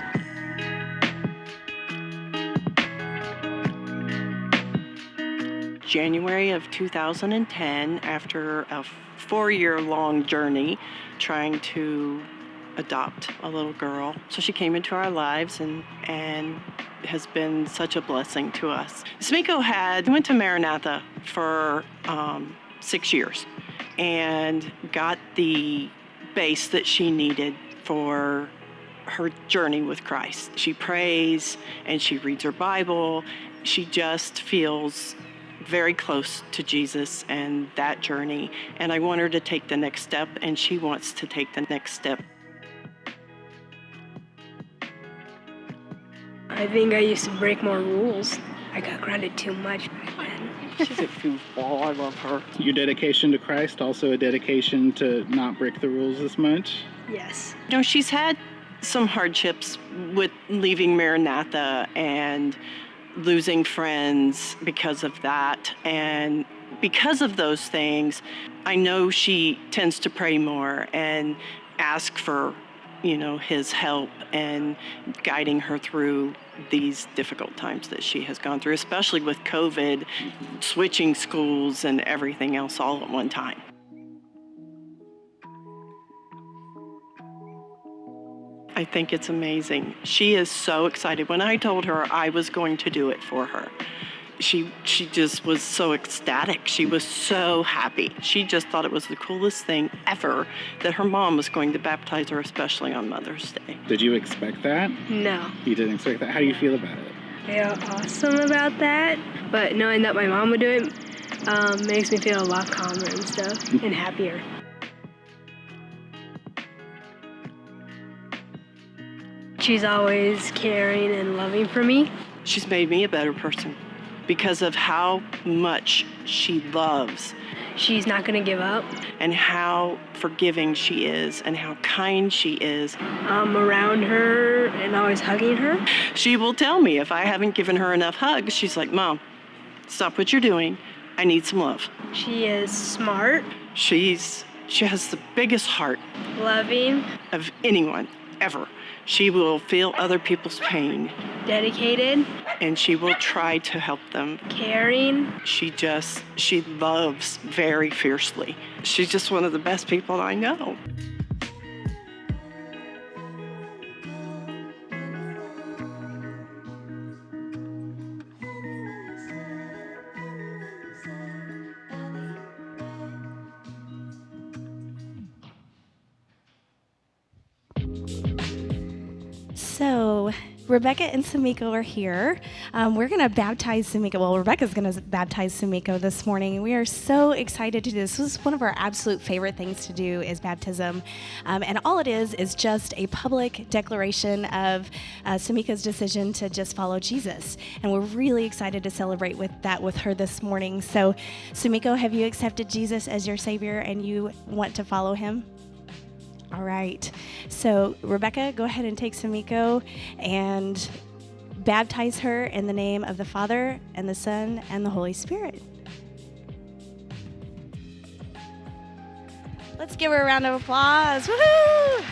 Speaker 7: January of 2010, after a 4-year-long journey trying to adopt a little girl. So she came into our lives and has been such a blessing to us. Sumiko went to Maranatha for 6 years and got the base that she needed for her journey with Christ. She prays and she reads her Bible. She just feels very close to Jesus and that journey. And I want her to take the next step, and she wants to take the next step.
Speaker 6: I think I used to break more rules. I got grounded too much back then.
Speaker 7: She's a goofball. I love her.
Speaker 8: Your dedication to Christ, also a dedication to not break the rules as much?
Speaker 6: Yes.
Speaker 7: You know, she's had some hardships with leaving Maranatha and losing friends because of that. And because of those things, I know she tends to pray more and ask for, his help and guiding her through these difficult times that she has gone through, especially with COVID, switching schools and everything else all at one time. I think it's amazing. She is so excited. When I told her I was going to do it for her, she just was so ecstatic. She was so happy. She just thought it was the coolest thing ever that her mom was going to baptize her, especially on Mother's Day.
Speaker 8: Did you expect that?
Speaker 6: No.
Speaker 8: You didn't expect that? How do you feel about it?
Speaker 6: I feel awesome about that, but knowing that my mom would do it makes me feel a lot calmer and stuff and happier. She's always caring and loving for me.
Speaker 7: She's made me a better person because of how much she loves.
Speaker 6: She's not going to give up.
Speaker 7: And how forgiving she is and how kind she is.
Speaker 6: I'm around her and always hugging her.
Speaker 7: She will tell me if I haven't given her enough hugs, she's like, Mom, stop what you're doing. I need some love.
Speaker 6: She is smart.
Speaker 7: She has the biggest heart.
Speaker 6: Loving.
Speaker 7: Of anyone, ever. She will feel other people's pain.
Speaker 6: Dedicated.
Speaker 7: And she will try to help them.
Speaker 6: Caring.
Speaker 7: She loves very fiercely. She's just one of the best people I know.
Speaker 4: So, Rebecca and Sumiko are here. We're going to baptize Sumiko. Well, Rebecca's going to baptize Sumiko this morning. We are so excited to do this. This is one of our absolute favorite things to do is baptism. And all it is just a public declaration of Sumiko's decision to just follow Jesus. And we're really excited to celebrate with her this morning. So, Sumiko, have you accepted Jesus as your Savior and you want to follow him? All right. So, Rebecca, go ahead and take Sumiko and baptize her in the name of the Father and the Son and the Holy Spirit. Let's give her a round of applause. Woohoo!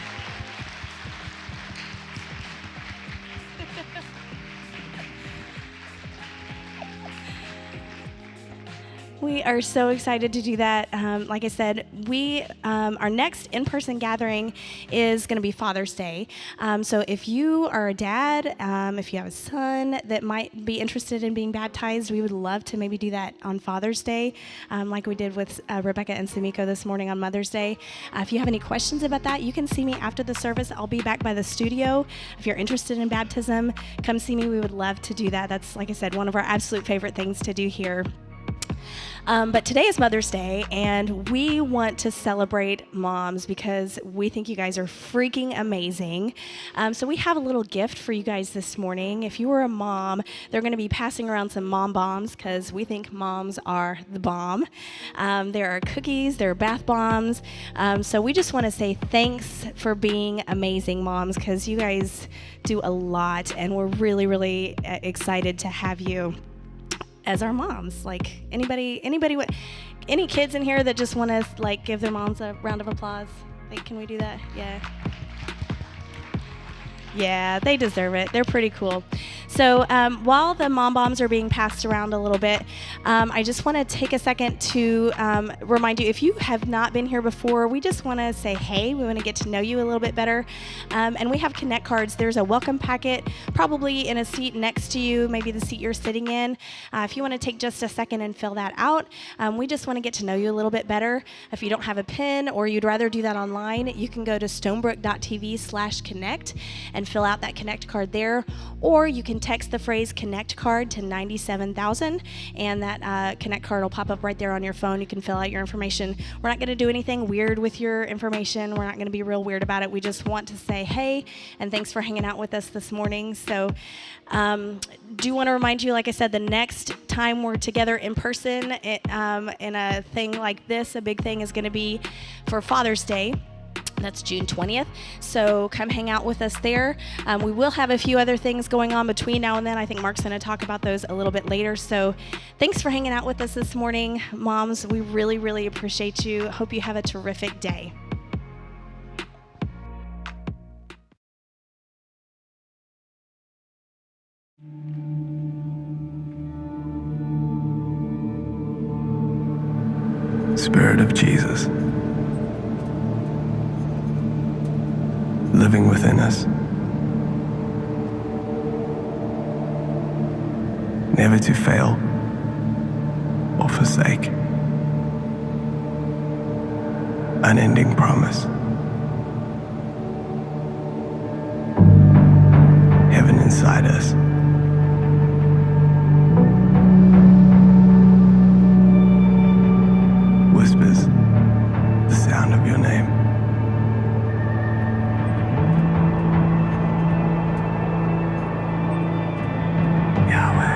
Speaker 4: We are so excited to do that. Like I said, our next in-person gathering is going to be Father's Day. So if you are a dad, if you have a son that might be interested in being baptized, we would love to maybe do that on Father's Day, like we did with Rebecca and Sumiko this morning on Mother's Day. If you have any questions about that, you can see me after the service. I'll be back by the studio. If you're interested in baptism, come see me. We would love to do that. That's, like I said, one of our absolute favorite things to do here. But today is Mother's Day, and we want to celebrate moms because we think you guys are freaking amazing. So we have a little gift for you guys this morning. If you were a mom, they're going to be passing around some mom bombs because we think moms are the bomb. There are cookies, there are bath bombs. So we just want to say thanks for being amazing moms because you guys do a lot, and we're really, really excited to have you as our moms. Like anybody, any kids in here that just want to like give their moms a round of applause? Like, can we do that? Yeah. Yeah, they deserve it. They're pretty cool. So while the mom bombs are being passed around a little bit, I just want to take a second to remind you, if you have not been here before, we just want to say hey. We want to get to know you a little bit better. And we have Connect cards. There's a welcome packet probably in a seat next to you, maybe the seat you're sitting in. If you want to take just a second and fill that out, we just want to get to know you a little bit better. If you don't have a pen or you'd rather do that online, you can go to Stonebrooke.TV/connect and fill out that Connect card there. Or you can text the phrase Connect card to 97,000 and that Connect card will pop up right there on your phone. You can fill out your information. We're not going to do anything weird with your information. We're not going to be real weird about it. We just want to say hey and thanks for hanging out with us this morning. So do want to remind you, like I said, the next time we're together in person in a thing like this, a big thing is going to be for Father's Day. That's June 20th. So come hang out with us there. We will have a few other things going on between now and then. I think Mark's going to talk about those a little bit later. So thanks for hanging out with us this morning. Moms, we really, really appreciate you. Hope you have a terrific day.
Speaker 9: Spirit of Jesus, living within us, never to fail or forsake, unending promise, heaven inside us. Whispers the sound of your name. Yahweh.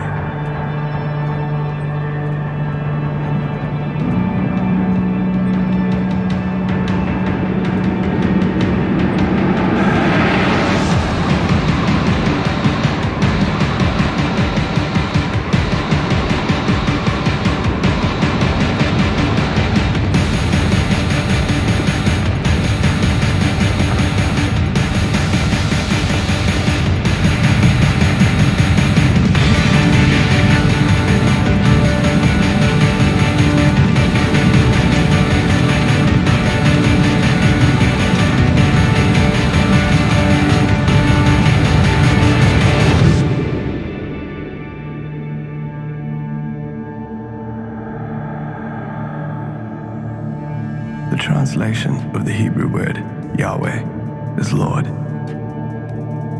Speaker 9: The translation of the Hebrew word Yahweh is Lord.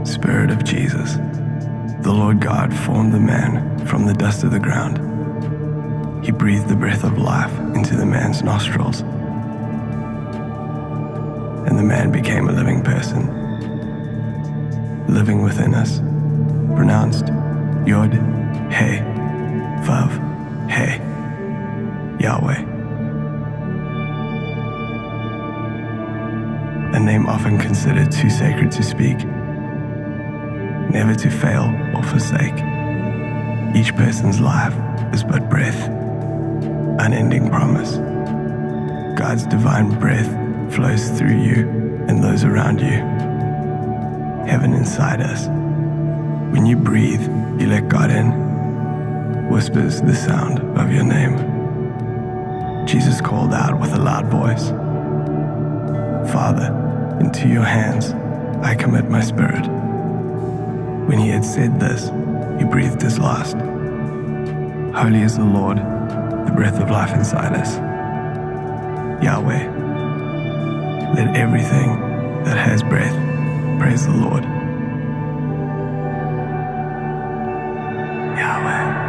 Speaker 9: Spirit of Jesus, the Lord God formed the man from the dust of the ground. He breathed the breath of life into the man's nostrils, and the man became a living person, living within us, pronounced Yod, He, Vav, He, Yahweh. A name often considered too sacred to speak, never to fail or forsake. Each person's life is but breath, unending promise. God's divine breath flows through you and those around you. Heaven inside us. When you breathe, you let God in. Whispers the sound of your name. Jesus called out with a loud voice, Father, into your hands I commit my spirit. When he had said this, he breathed his last. Holy is the Lord, the breath of life inside us. Yahweh, let everything that has breath praise the Lord. Yahweh.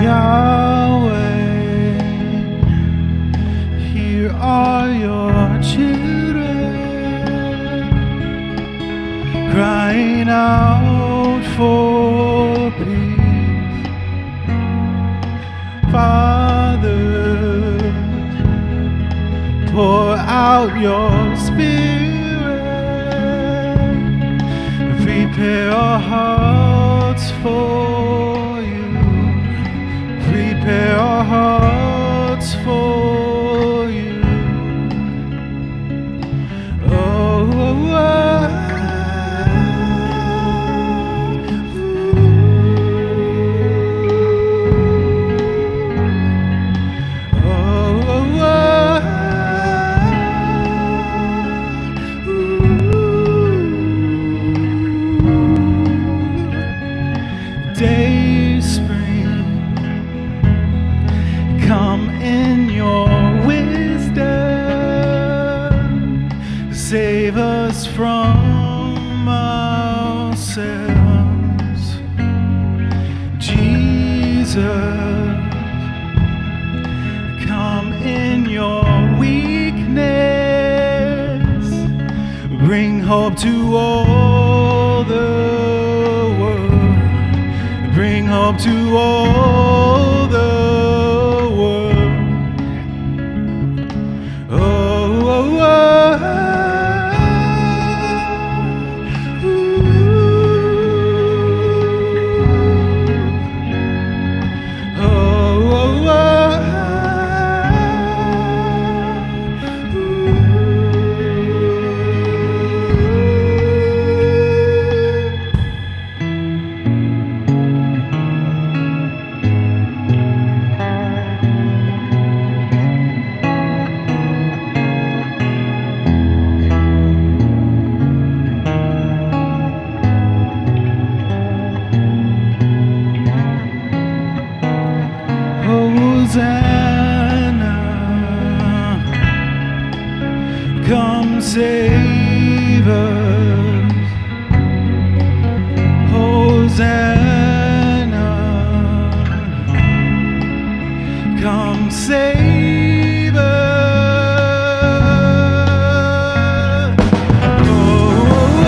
Speaker 10: Yahweh, here are your children, crying out for peace. Father, out your spirit. Prepare our hearts for you. Prepare our hearts for you. Oh, oh, oh. Dayspring, come in your wisdom, save us from ourselves. Jesus, come in your weakness, bring hope to all the bring hope to all the world. Oh, oh, oh. Ooh. Oh, oh, oh. Hosanna, come save us. Hosanna, come save us. Oh, oh,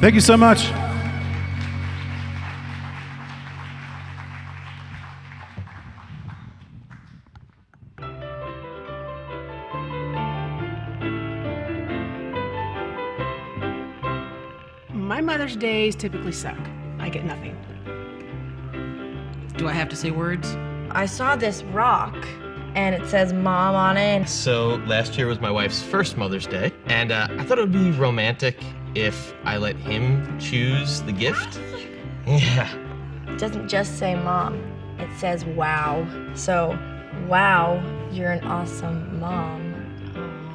Speaker 10: Thank you so much.
Speaker 11: My Mother's Days typically suck. I get nothing. Do I have to say words?
Speaker 12: I saw this rock and it says Mom on it.
Speaker 13: So last year was my wife's first Mother's Day, and I thought it would be romantic if I let him choose the gift. Yeah.
Speaker 12: It doesn't just say Mom, it says wow. So, wow, you're an awesome mom.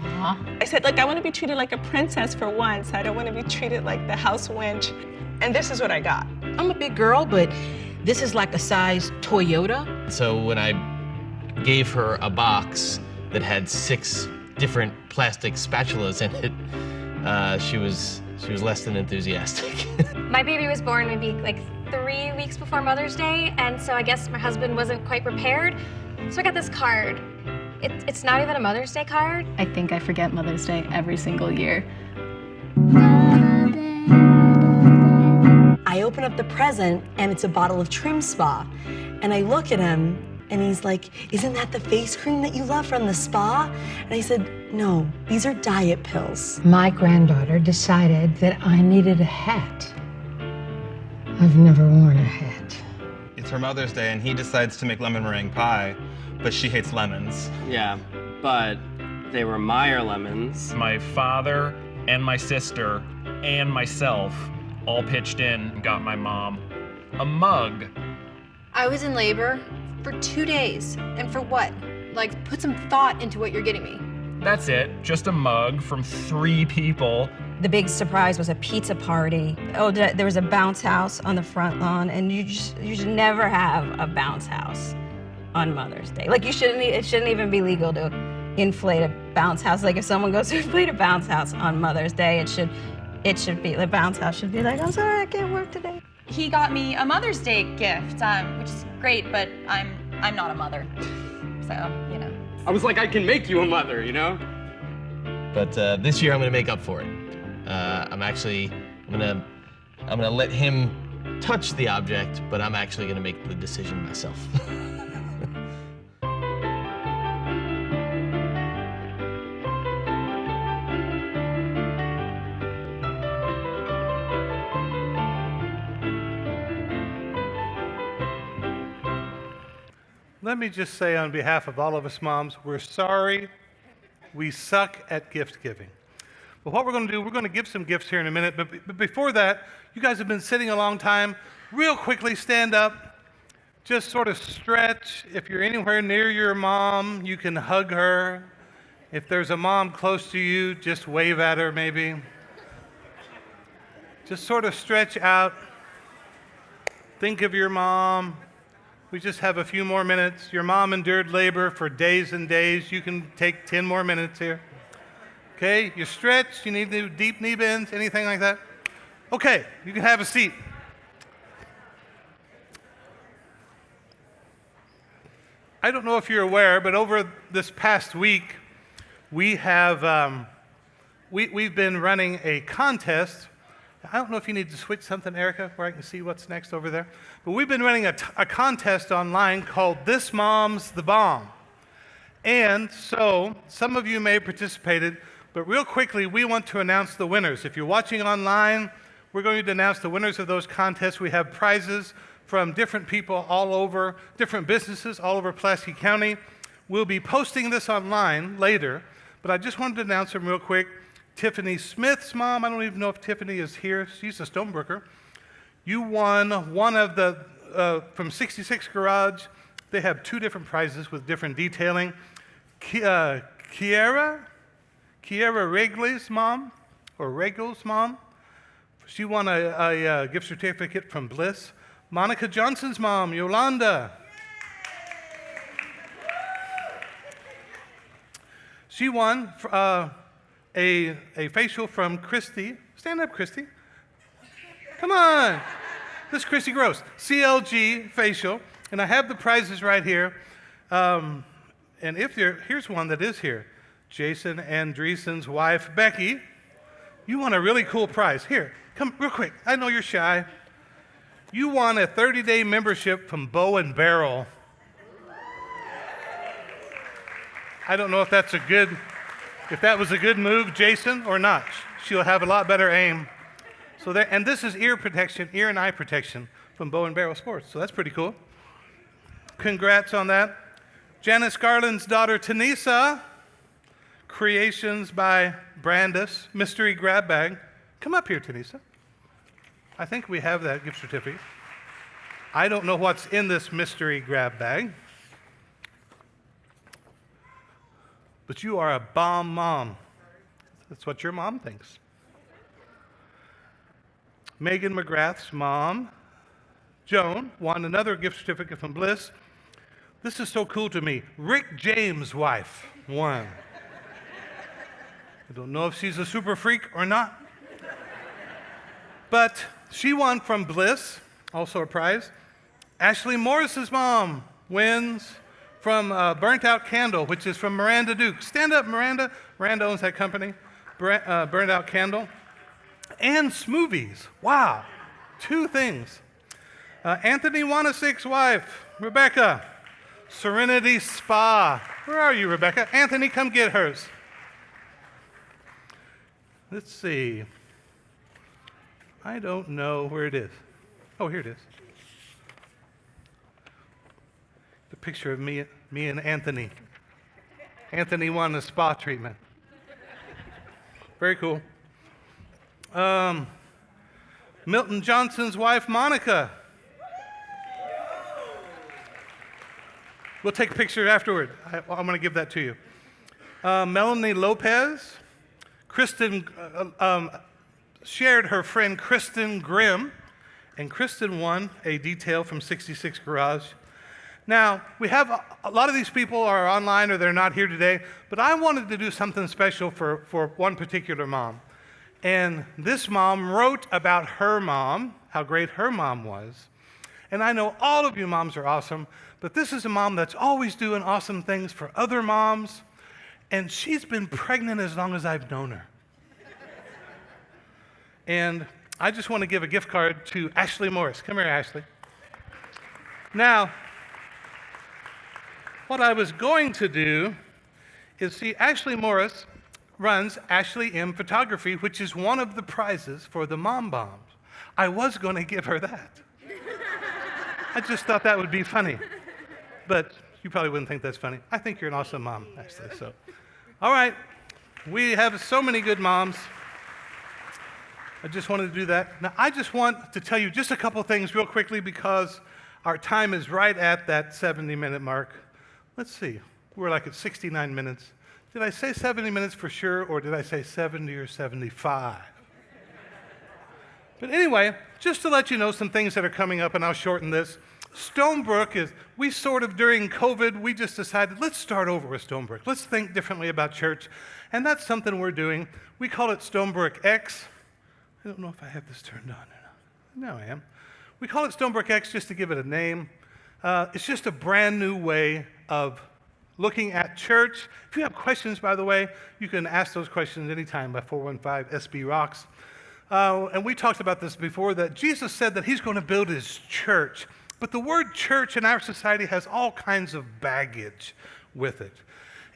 Speaker 14: Aww. I said, look, I want to be treated like a princess for once. I don't want to be treated like the house wench. And this is what I got.
Speaker 11: I'm a big girl, but this is like a size Toyota.
Speaker 13: So when I gave her a box that had 6 different plastic spatulas in it, she was less than enthusiastic.
Speaker 15: My baby was born maybe like 3 weeks before Mother's Day, and so I guess my husband wasn't quite prepared. So I got this card. It's not even a Mother's Day card.
Speaker 16: I think I forget Mother's Day every single year.
Speaker 17: I open up the present and it's a bottle of Trim Spa. And I look at him and he's like, isn't that the face cream that you love from the spa? And I said, no, these are diet pills.
Speaker 18: My granddaughter decided that I needed a hat. I've never worn a hat.
Speaker 19: It's her Mother's Day and he decides to make lemon meringue pie, but she hates lemons.
Speaker 20: Yeah, but they were Meyer lemons.
Speaker 21: My father and my sister and myself all pitched in and got my mom a mug.
Speaker 22: I was in labor for 2 days. And for what? Like, put some thought into what you're getting me.
Speaker 21: That's it, just a mug from 3 people.
Speaker 23: The big surprise was a pizza party. Oh, there was a bounce house on the front lawn, and you should never have a bounce house on Mother's Day. Like, it shouldn't even be legal to inflate a bounce house. Like, if someone goes to inflate a bounce house on Mother's Day, it should be, the bounce house should be like, I'm sorry, I can't work today.
Speaker 24: He got me a Mother's Day gift, which is great, but I'm not a mother, so, you know.
Speaker 20: I was like, I can make you a mother, you know?
Speaker 13: But this year I'm gonna make up for it. I'm gonna let him touch the object, but I'm actually gonna make the decision myself.
Speaker 1: Let me just say on behalf of all of us moms, we're sorry. We suck at gift giving. But what we're going to do, we're going to give some gifts here in a minute. But before that, you guys have been sitting a long time. Real quickly, stand up. Just sort of stretch. If you're anywhere near your mom, you can hug her. If there's a mom close to you, just wave at her maybe. Just sort of stretch out. Think of your mom. We just have a few more minutes. Your mom endured labor for days and days. You can take 10 more minutes here. Okay, you stretch, you need to do deep knee bends, anything like that? Okay, you can have a seat. I don't know if you're aware, but over this past week, we have we've been running a contest. I don't know if you need to switch something, Erica, where I can see what's next over there. But we've been running a contest online called This Mom's the Bomb. And so some of you may have participated, but real quickly, we want to announce the winners. If you're watching online, we're going to announce the winners of those contests. We have prizes from different people all over, different businesses all over Pulaski County. We'll be posting this online later, but I just wanted to announce them real quick. Tiffany Smith's mom, I don't even know if Tiffany is here. She's a Stonebrooker. You won one of the, from 66 Garage. They have 2 different prizes with different detailing. Kiera Wrigley's mom, or Regal's mom. She won a gift certificate from Bliss. Monica Johnson's mom, Yolanda. She won a facial from Christy. Stand up, Christy. Come on. This is Christy Gross. CLG facial. And I have the prizes right here. And here's one that is here. Jason Andreessen's wife, Becky. You won a really cool prize. Here, come real quick. I know you're shy. You won a 30-day membership from Bow and Barrel. I don't know if that was a good move, Jason, or not. She'll have a lot better aim. So there, and this is ear protection, ear and eye protection from Bow and Barrel Sports. So that's pretty cool. Congrats on that. Janice Garland's daughter, Tanisa. Creations by Brandis, mystery grab bag. Come up here, Tanisa. I think we have that gift certificate. I don't know what's in this mystery grab bag. But you are a bomb mom. That's what your mom thinks. Megan McGrath's mom, Joan, won another gift certificate from Bliss. This is so cool to me. Rick James' wife won. I don't know if she's a super freak or not. But she won from Bliss, also a prize. Ashley Morris's mom wins from Burnt Out Candle, which is from Miranda Duke. Stand up, Miranda. Miranda owns that company, Burnt Out Candle. And Smoothies. Wow. 2 things. Anthony Wanasik's wife, Rebecca. Serenity Spa. Where are you, Rebecca? Anthony, come get hers. Let's see. I don't know where it is. Oh, here it is. The picture of me me and Anthony. Anthony won a spa treatment. Very cool. Milton Johnson's wife, Monica. We'll take a picture afterward. I'm going to give that to you. Melanie Lopez. Kristen shared her friend Kristen Grimm, and Kristen won a detail from 66 Garage. Now, we have a lot of these people are online or they're not here today, but I wanted to do something special for one particular mom. And this mom wrote about her mom, how great her mom was. And I know all of you moms are awesome, but this is a mom that's always doing awesome things for other moms, and she's been pregnant as long as I've known her. And I just want to give a gift card to Ashley Morris. Come here, Ashley. Now, what I was going to do is see Ashley Morris runs Ashley M Photography, which is one of the prizes for the Mom Bombs. I was going to give her that. I just thought that would be funny. But you probably wouldn't think that's funny. I think you're an awesome mom, Ashley. So, all right. We have so many good moms. I just wanted to do that. Now, I just want to tell you just a couple things real quickly because our time is right at that 70-minute mark. Let's see. We're like at 69 minutes. Did I say 70 minutes for sure, or did I say 70 or 75? But anyway, just to let you know some things that are coming up, and I'll shorten this. Stonebrooke we sort of, during COVID, we just decided, let's start over with Stonebrooke. Let's think differently about church. And that's something we're doing. We call it Stonebrooke X. I don't know if I have this turned on or not. No, I am. We call it Stonebrooke X just to give it a name. It's just a brand new way of looking at church. If you have questions, by the way, you can ask those questions anytime by 415-SB-ROCKS. And we talked about this before, that Jesus said that he's going to build his church. But the word church in our society has all kinds of baggage with it.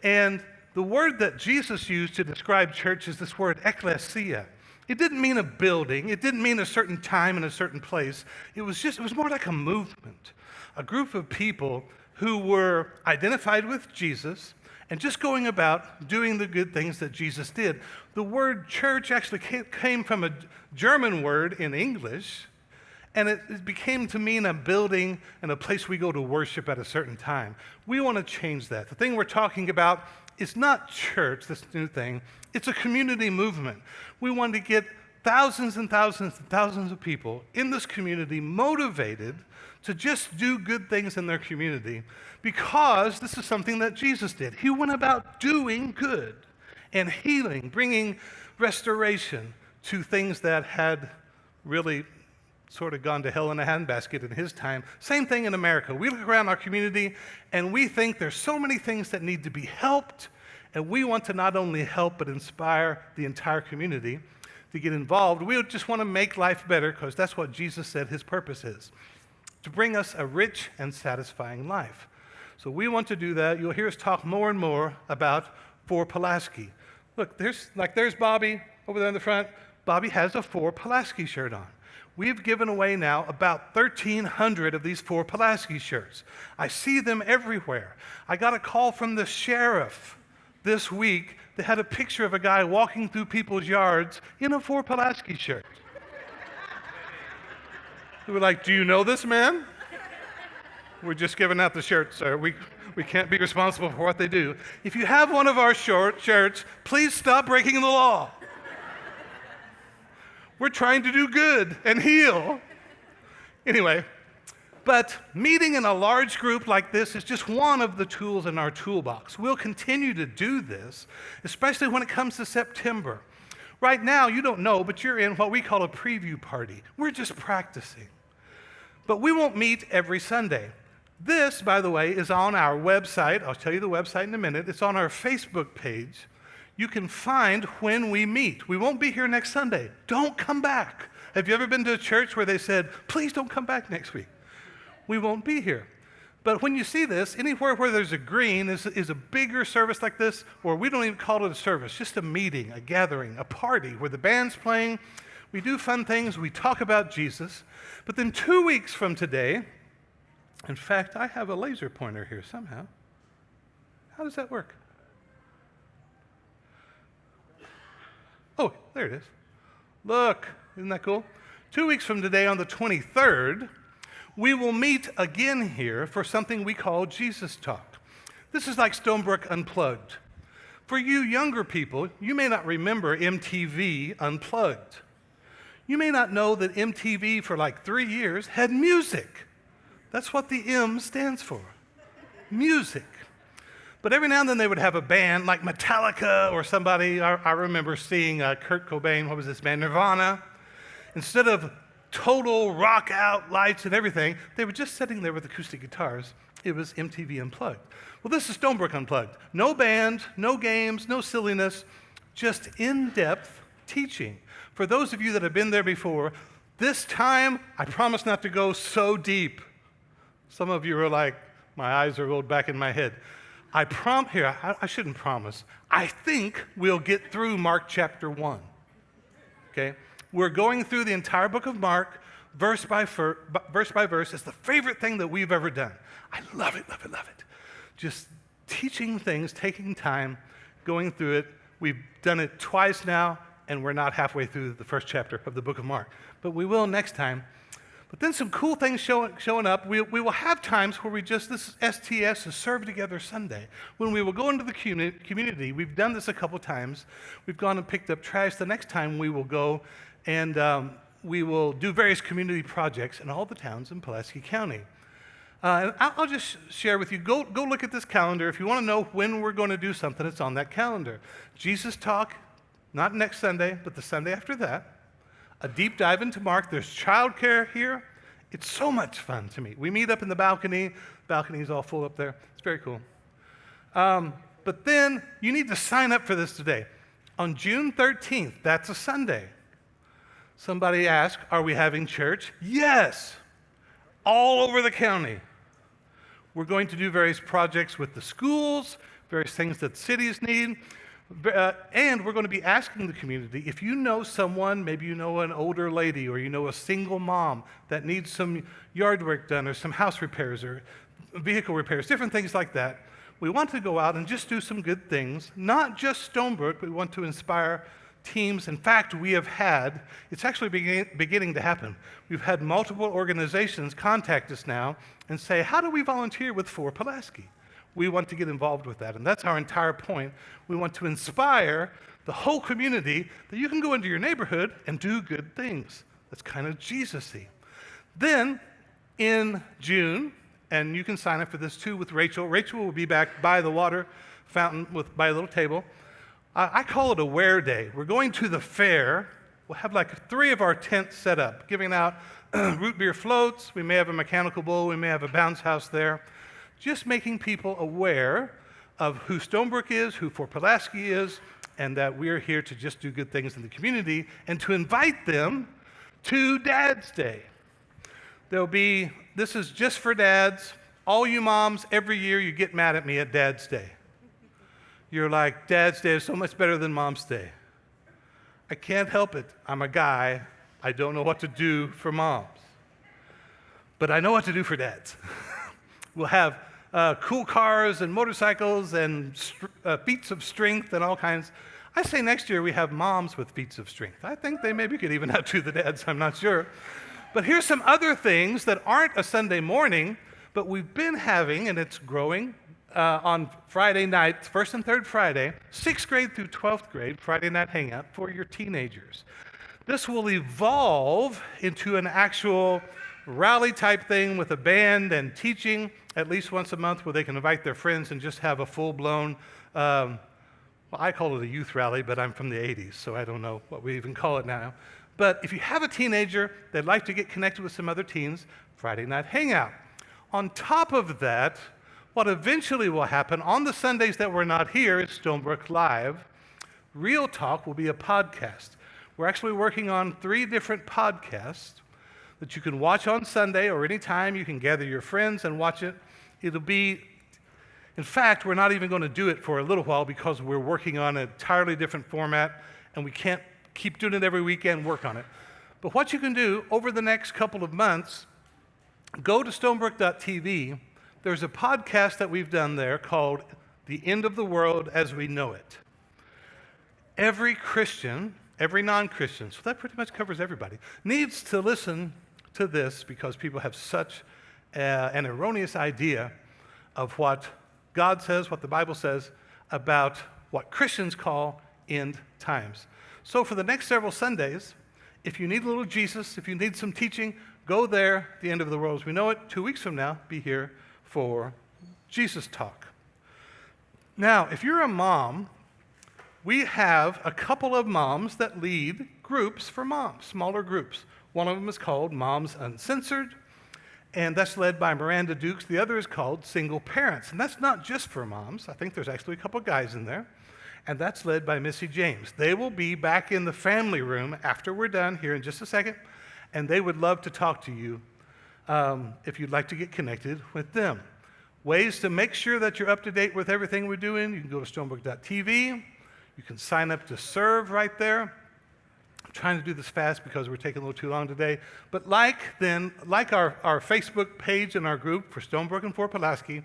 Speaker 1: And the word that Jesus used to describe church is this word ecclesia. It didn't mean a building. It didn't mean a certain time and a certain place. It was more like a movement, a group of people who were identified with Jesus and just going about doing the good things that Jesus did. The word church actually came from a German word in English, and it became to mean a building and a place we go to worship at a certain time. We want to change that. The thing we're talking about is not church, this new thing. It's a community movement. We want to get thousands and thousands and thousands of people in this community motivated to just do good things in their community, because this is something that Jesus did. He went about doing good and healing, bringing restoration to things that had really sort of gone to hell in a handbasket in his time. Same thing in America. We look around our community and we think there's so many things that need to be helped, and we want to not only help but inspire the entire community to get involved. We just want to make life better, because that's what Jesus said his purpose is, to bring us a rich and satisfying life. So we want to do that. You'll hear us talk more and more about For Pulaski. Look, there's Bobby over there in the front. Bobby has a For Pulaski shirt on. We've given away now about 1,300 of these For Pulaski shirts. I see them everywhere. I got a call from the sheriff this week that had a picture of a guy walking through people's yards in a For Pulaski shirt. They were like, "Do you know this man?" We're just giving out the shirts, sir. We can't be responsible for what they do. If you have one of our shirts, please stop breaking the law. We're trying to do good and heal. Anyway, but meeting in a large group like this is just one of the tools in our toolbox. We'll continue to do this, especially when it comes to September. Right now, you don't know, but you're in what we call a preview party. We're just practicing. But we won't meet every Sunday. This, by the way, is on our website. I'll tell you the website in a minute. It's on our Facebook page. You can find when we meet. We won't be here next Sunday. Don't come back. Have you ever been to a church where they said, "Please don't come back next week"? We won't be here. But when you see this, anywhere where there's a green is a bigger service like this, or we don't even call it a service, just a meeting, a gathering, a party where the band's playing. We do fun things. We talk about Jesus. But then 2 weeks from today, in fact, I have a laser pointer here somehow. How does that work? Oh, there it is. Look, isn't that cool? 2 weeks from today, on the 23rd, we will meet again here for something we call Jesus Talk. This is like Stonebrooke Unplugged. For you younger people, you may not remember MTV Unplugged. You may not know that MTV for like 3 years had music. That's what the M stands for, music. But every now and then they would have a band like Metallica or somebody. I remember seeing Kurt Cobain, what was this band, Nirvana. Instead of total rock out lights and everything, they were just sitting there with acoustic guitars. It was MTV Unplugged. Well, this is Stonebrooke Unplugged. No band, no games, no silliness, just in-depth teaching. For those of you that have been there before, this time, I promise not to go so deep. Some of you are like, my eyes are rolled back in my head. I shouldn't promise. I think we'll get through Mark chapter 1, okay? We're going through the entire book of Mark, verse by verse. It's the favorite thing that we've ever done. I love it, love it, love it. Just teaching things, taking time, going through it. We've done it twice now, and we're not halfway through the first chapter of the book of Mark. But we will next time. But then some cool things showing up. We will have times where this STS is Serve Together Sunday, when we will go into the community. We've done this a couple times. We've gone and picked up trash. The next time we will go and we will do various community projects in all the towns in Pulaski County. And I'll just share with you, go look at this calendar. If you want to know when we're going to do something, it's on that calendar. Jesus Talk, not next Sunday, but the Sunday after that. A deep dive into Mark. There's childcare here. It's so much fun to me. We meet up in the balcony. Balcony's all full up there. It's very cool. But then you need to sign up for this today. On June 13th, that's a Sunday. Somebody asked, are we having church? Yes, all over the county. We're going to do various projects with the schools, various things that cities need. And we're going to be asking the community, if you know someone, maybe you know an older lady or you know a single mom that needs some yard work done or some house repairs or vehicle repairs, different things like that. We want to go out and just do some good things, not just Stonebrooke, but we want to inspire teams. In fact, it's actually beginning to happen. We've had multiple organizations contact us now and say, how do we volunteer with For Pulaski? We want to get involved with that, and that's our entire point. We want to inspire the whole community that you can go into your neighborhood and do good things. That's kind of Jesus-y. Then, in June, and you can sign up for this too with Rachel. Rachel will be back by the water fountain by a little table. I call it a wear day. We're going to the fair. We'll have like 3 of our tents set up, giving out root beer floats. We may have a mechanical bull. We may have a bounce house there. Just making people aware of who Stonebrooke is, who For Pulaski is, and that we're here to just do good things in the community and to invite them to Dad's Day. This is just for dads. All you moms, every year you get mad at me at Dad's Day. You're like, Dad's Day is so much better than Mom's Day. I can't help it. I'm a guy. I don't know what to do for moms. But I know what to do for dads. We'll have cool cars and motorcycles and feats of strength and all kinds. I say next year we have moms with feats of strength. I think they maybe could even outdo the dads, I'm not sure. But here's some other things that aren't a Sunday morning, but we've been having, and it's growing, on Friday night, first and third Friday, 6th grade through 12th grade, Friday night hangout for your teenagers. This will evolve into an actual rally type thing with a band and teaching at least once a month where they can invite their friends and just have a full-blown, well, I call it a youth rally, but I'm from the 80s, so I don't know what we even call it now. But if you have a teenager that'd like to get connected with some other teens, Friday night hangout. On top of that, what eventually will happen on the Sundays that we're not here is Stonebrooke.LIVE. Real Talk will be a podcast. We're actually working on 3 different podcasts that you can watch on Sunday or anytime. You can gather your friends and watch it. It'll be, in fact, we're not even going to do it for a little while because we're working on an entirely different format and we can't keep doing it every weekend, work on it. But what you can do over the next couple of months, go to Stonebrooke.TV. There's a podcast that we've done there called the end of the world as we know it. Every Christian, every non-Christian, so that pretty much covers everybody, needs to listen to this because people have such an erroneous idea of what God says, what the Bible says about what Christians call end times. So for the next several Sundays, if you need a little Jesus, if you need some teaching, go there, the end of the world as we know it. 2 weeks from now, be here for Jesus Talk. Now, if you're a mom, we have a couple of moms that lead groups for moms, smaller groups. One of them is called Moms Uncensored, and that's led by Miranda Dukes. The other is called Single Parents, and that's not just for moms. I think there's actually a couple guys in there, and that's led by Missy James. They will be back in the family room after we're done here in just a second, and they would love to talk to you if you'd like to get connected with them. Ways to make sure that you're up to date with everything we're doing, you can go to Stonebrooke.TV. You can sign up to serve right there. I'm trying to do this fast because we're taking a little too long today. But like our Facebook page and our group for Stonebrooke and Fort Pulaski,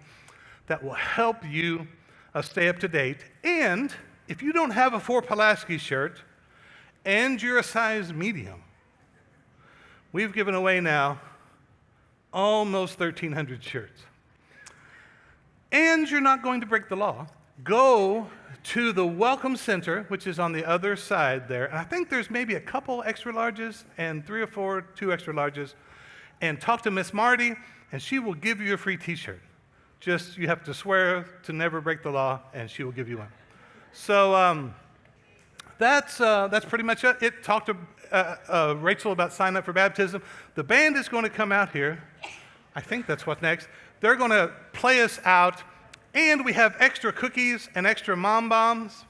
Speaker 1: that will help you stay up to date. And if you don't have a Fort Pulaski shirt and you're a size medium, we've given away now almost 1,300 shirts. And you're not going to break the law. Go to the Welcome Center, which is on the other side there. And I think there's maybe a couple extra larges and 3 or 4, 2 extra larges. And talk to Miss Marty, and she will give you a free t-shirt. Just, you have to swear to never break the law, and she will give you one. So that's pretty much it. Talk to Rachel about signing up for baptism. The band is going to come out here. I think that's what's next. They're going to play us out. And we have extra cookies and extra mom bombs.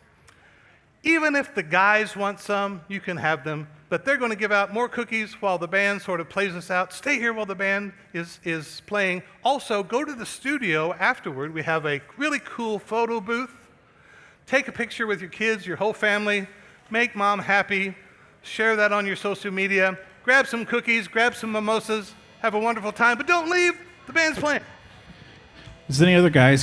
Speaker 1: Even if the guys want some, you can have them. But they're going to give out more cookies while the band sort of plays us out. Stay here while the band is playing. Also, go to the studio afterward. We have a really cool photo booth. Take a picture with your kids, your whole family. Make mom happy. Share that on your social media. Grab some cookies, grab some mimosas. Have a wonderful time. But don't leave. The band's playing.
Speaker 8: Is there any other guys here?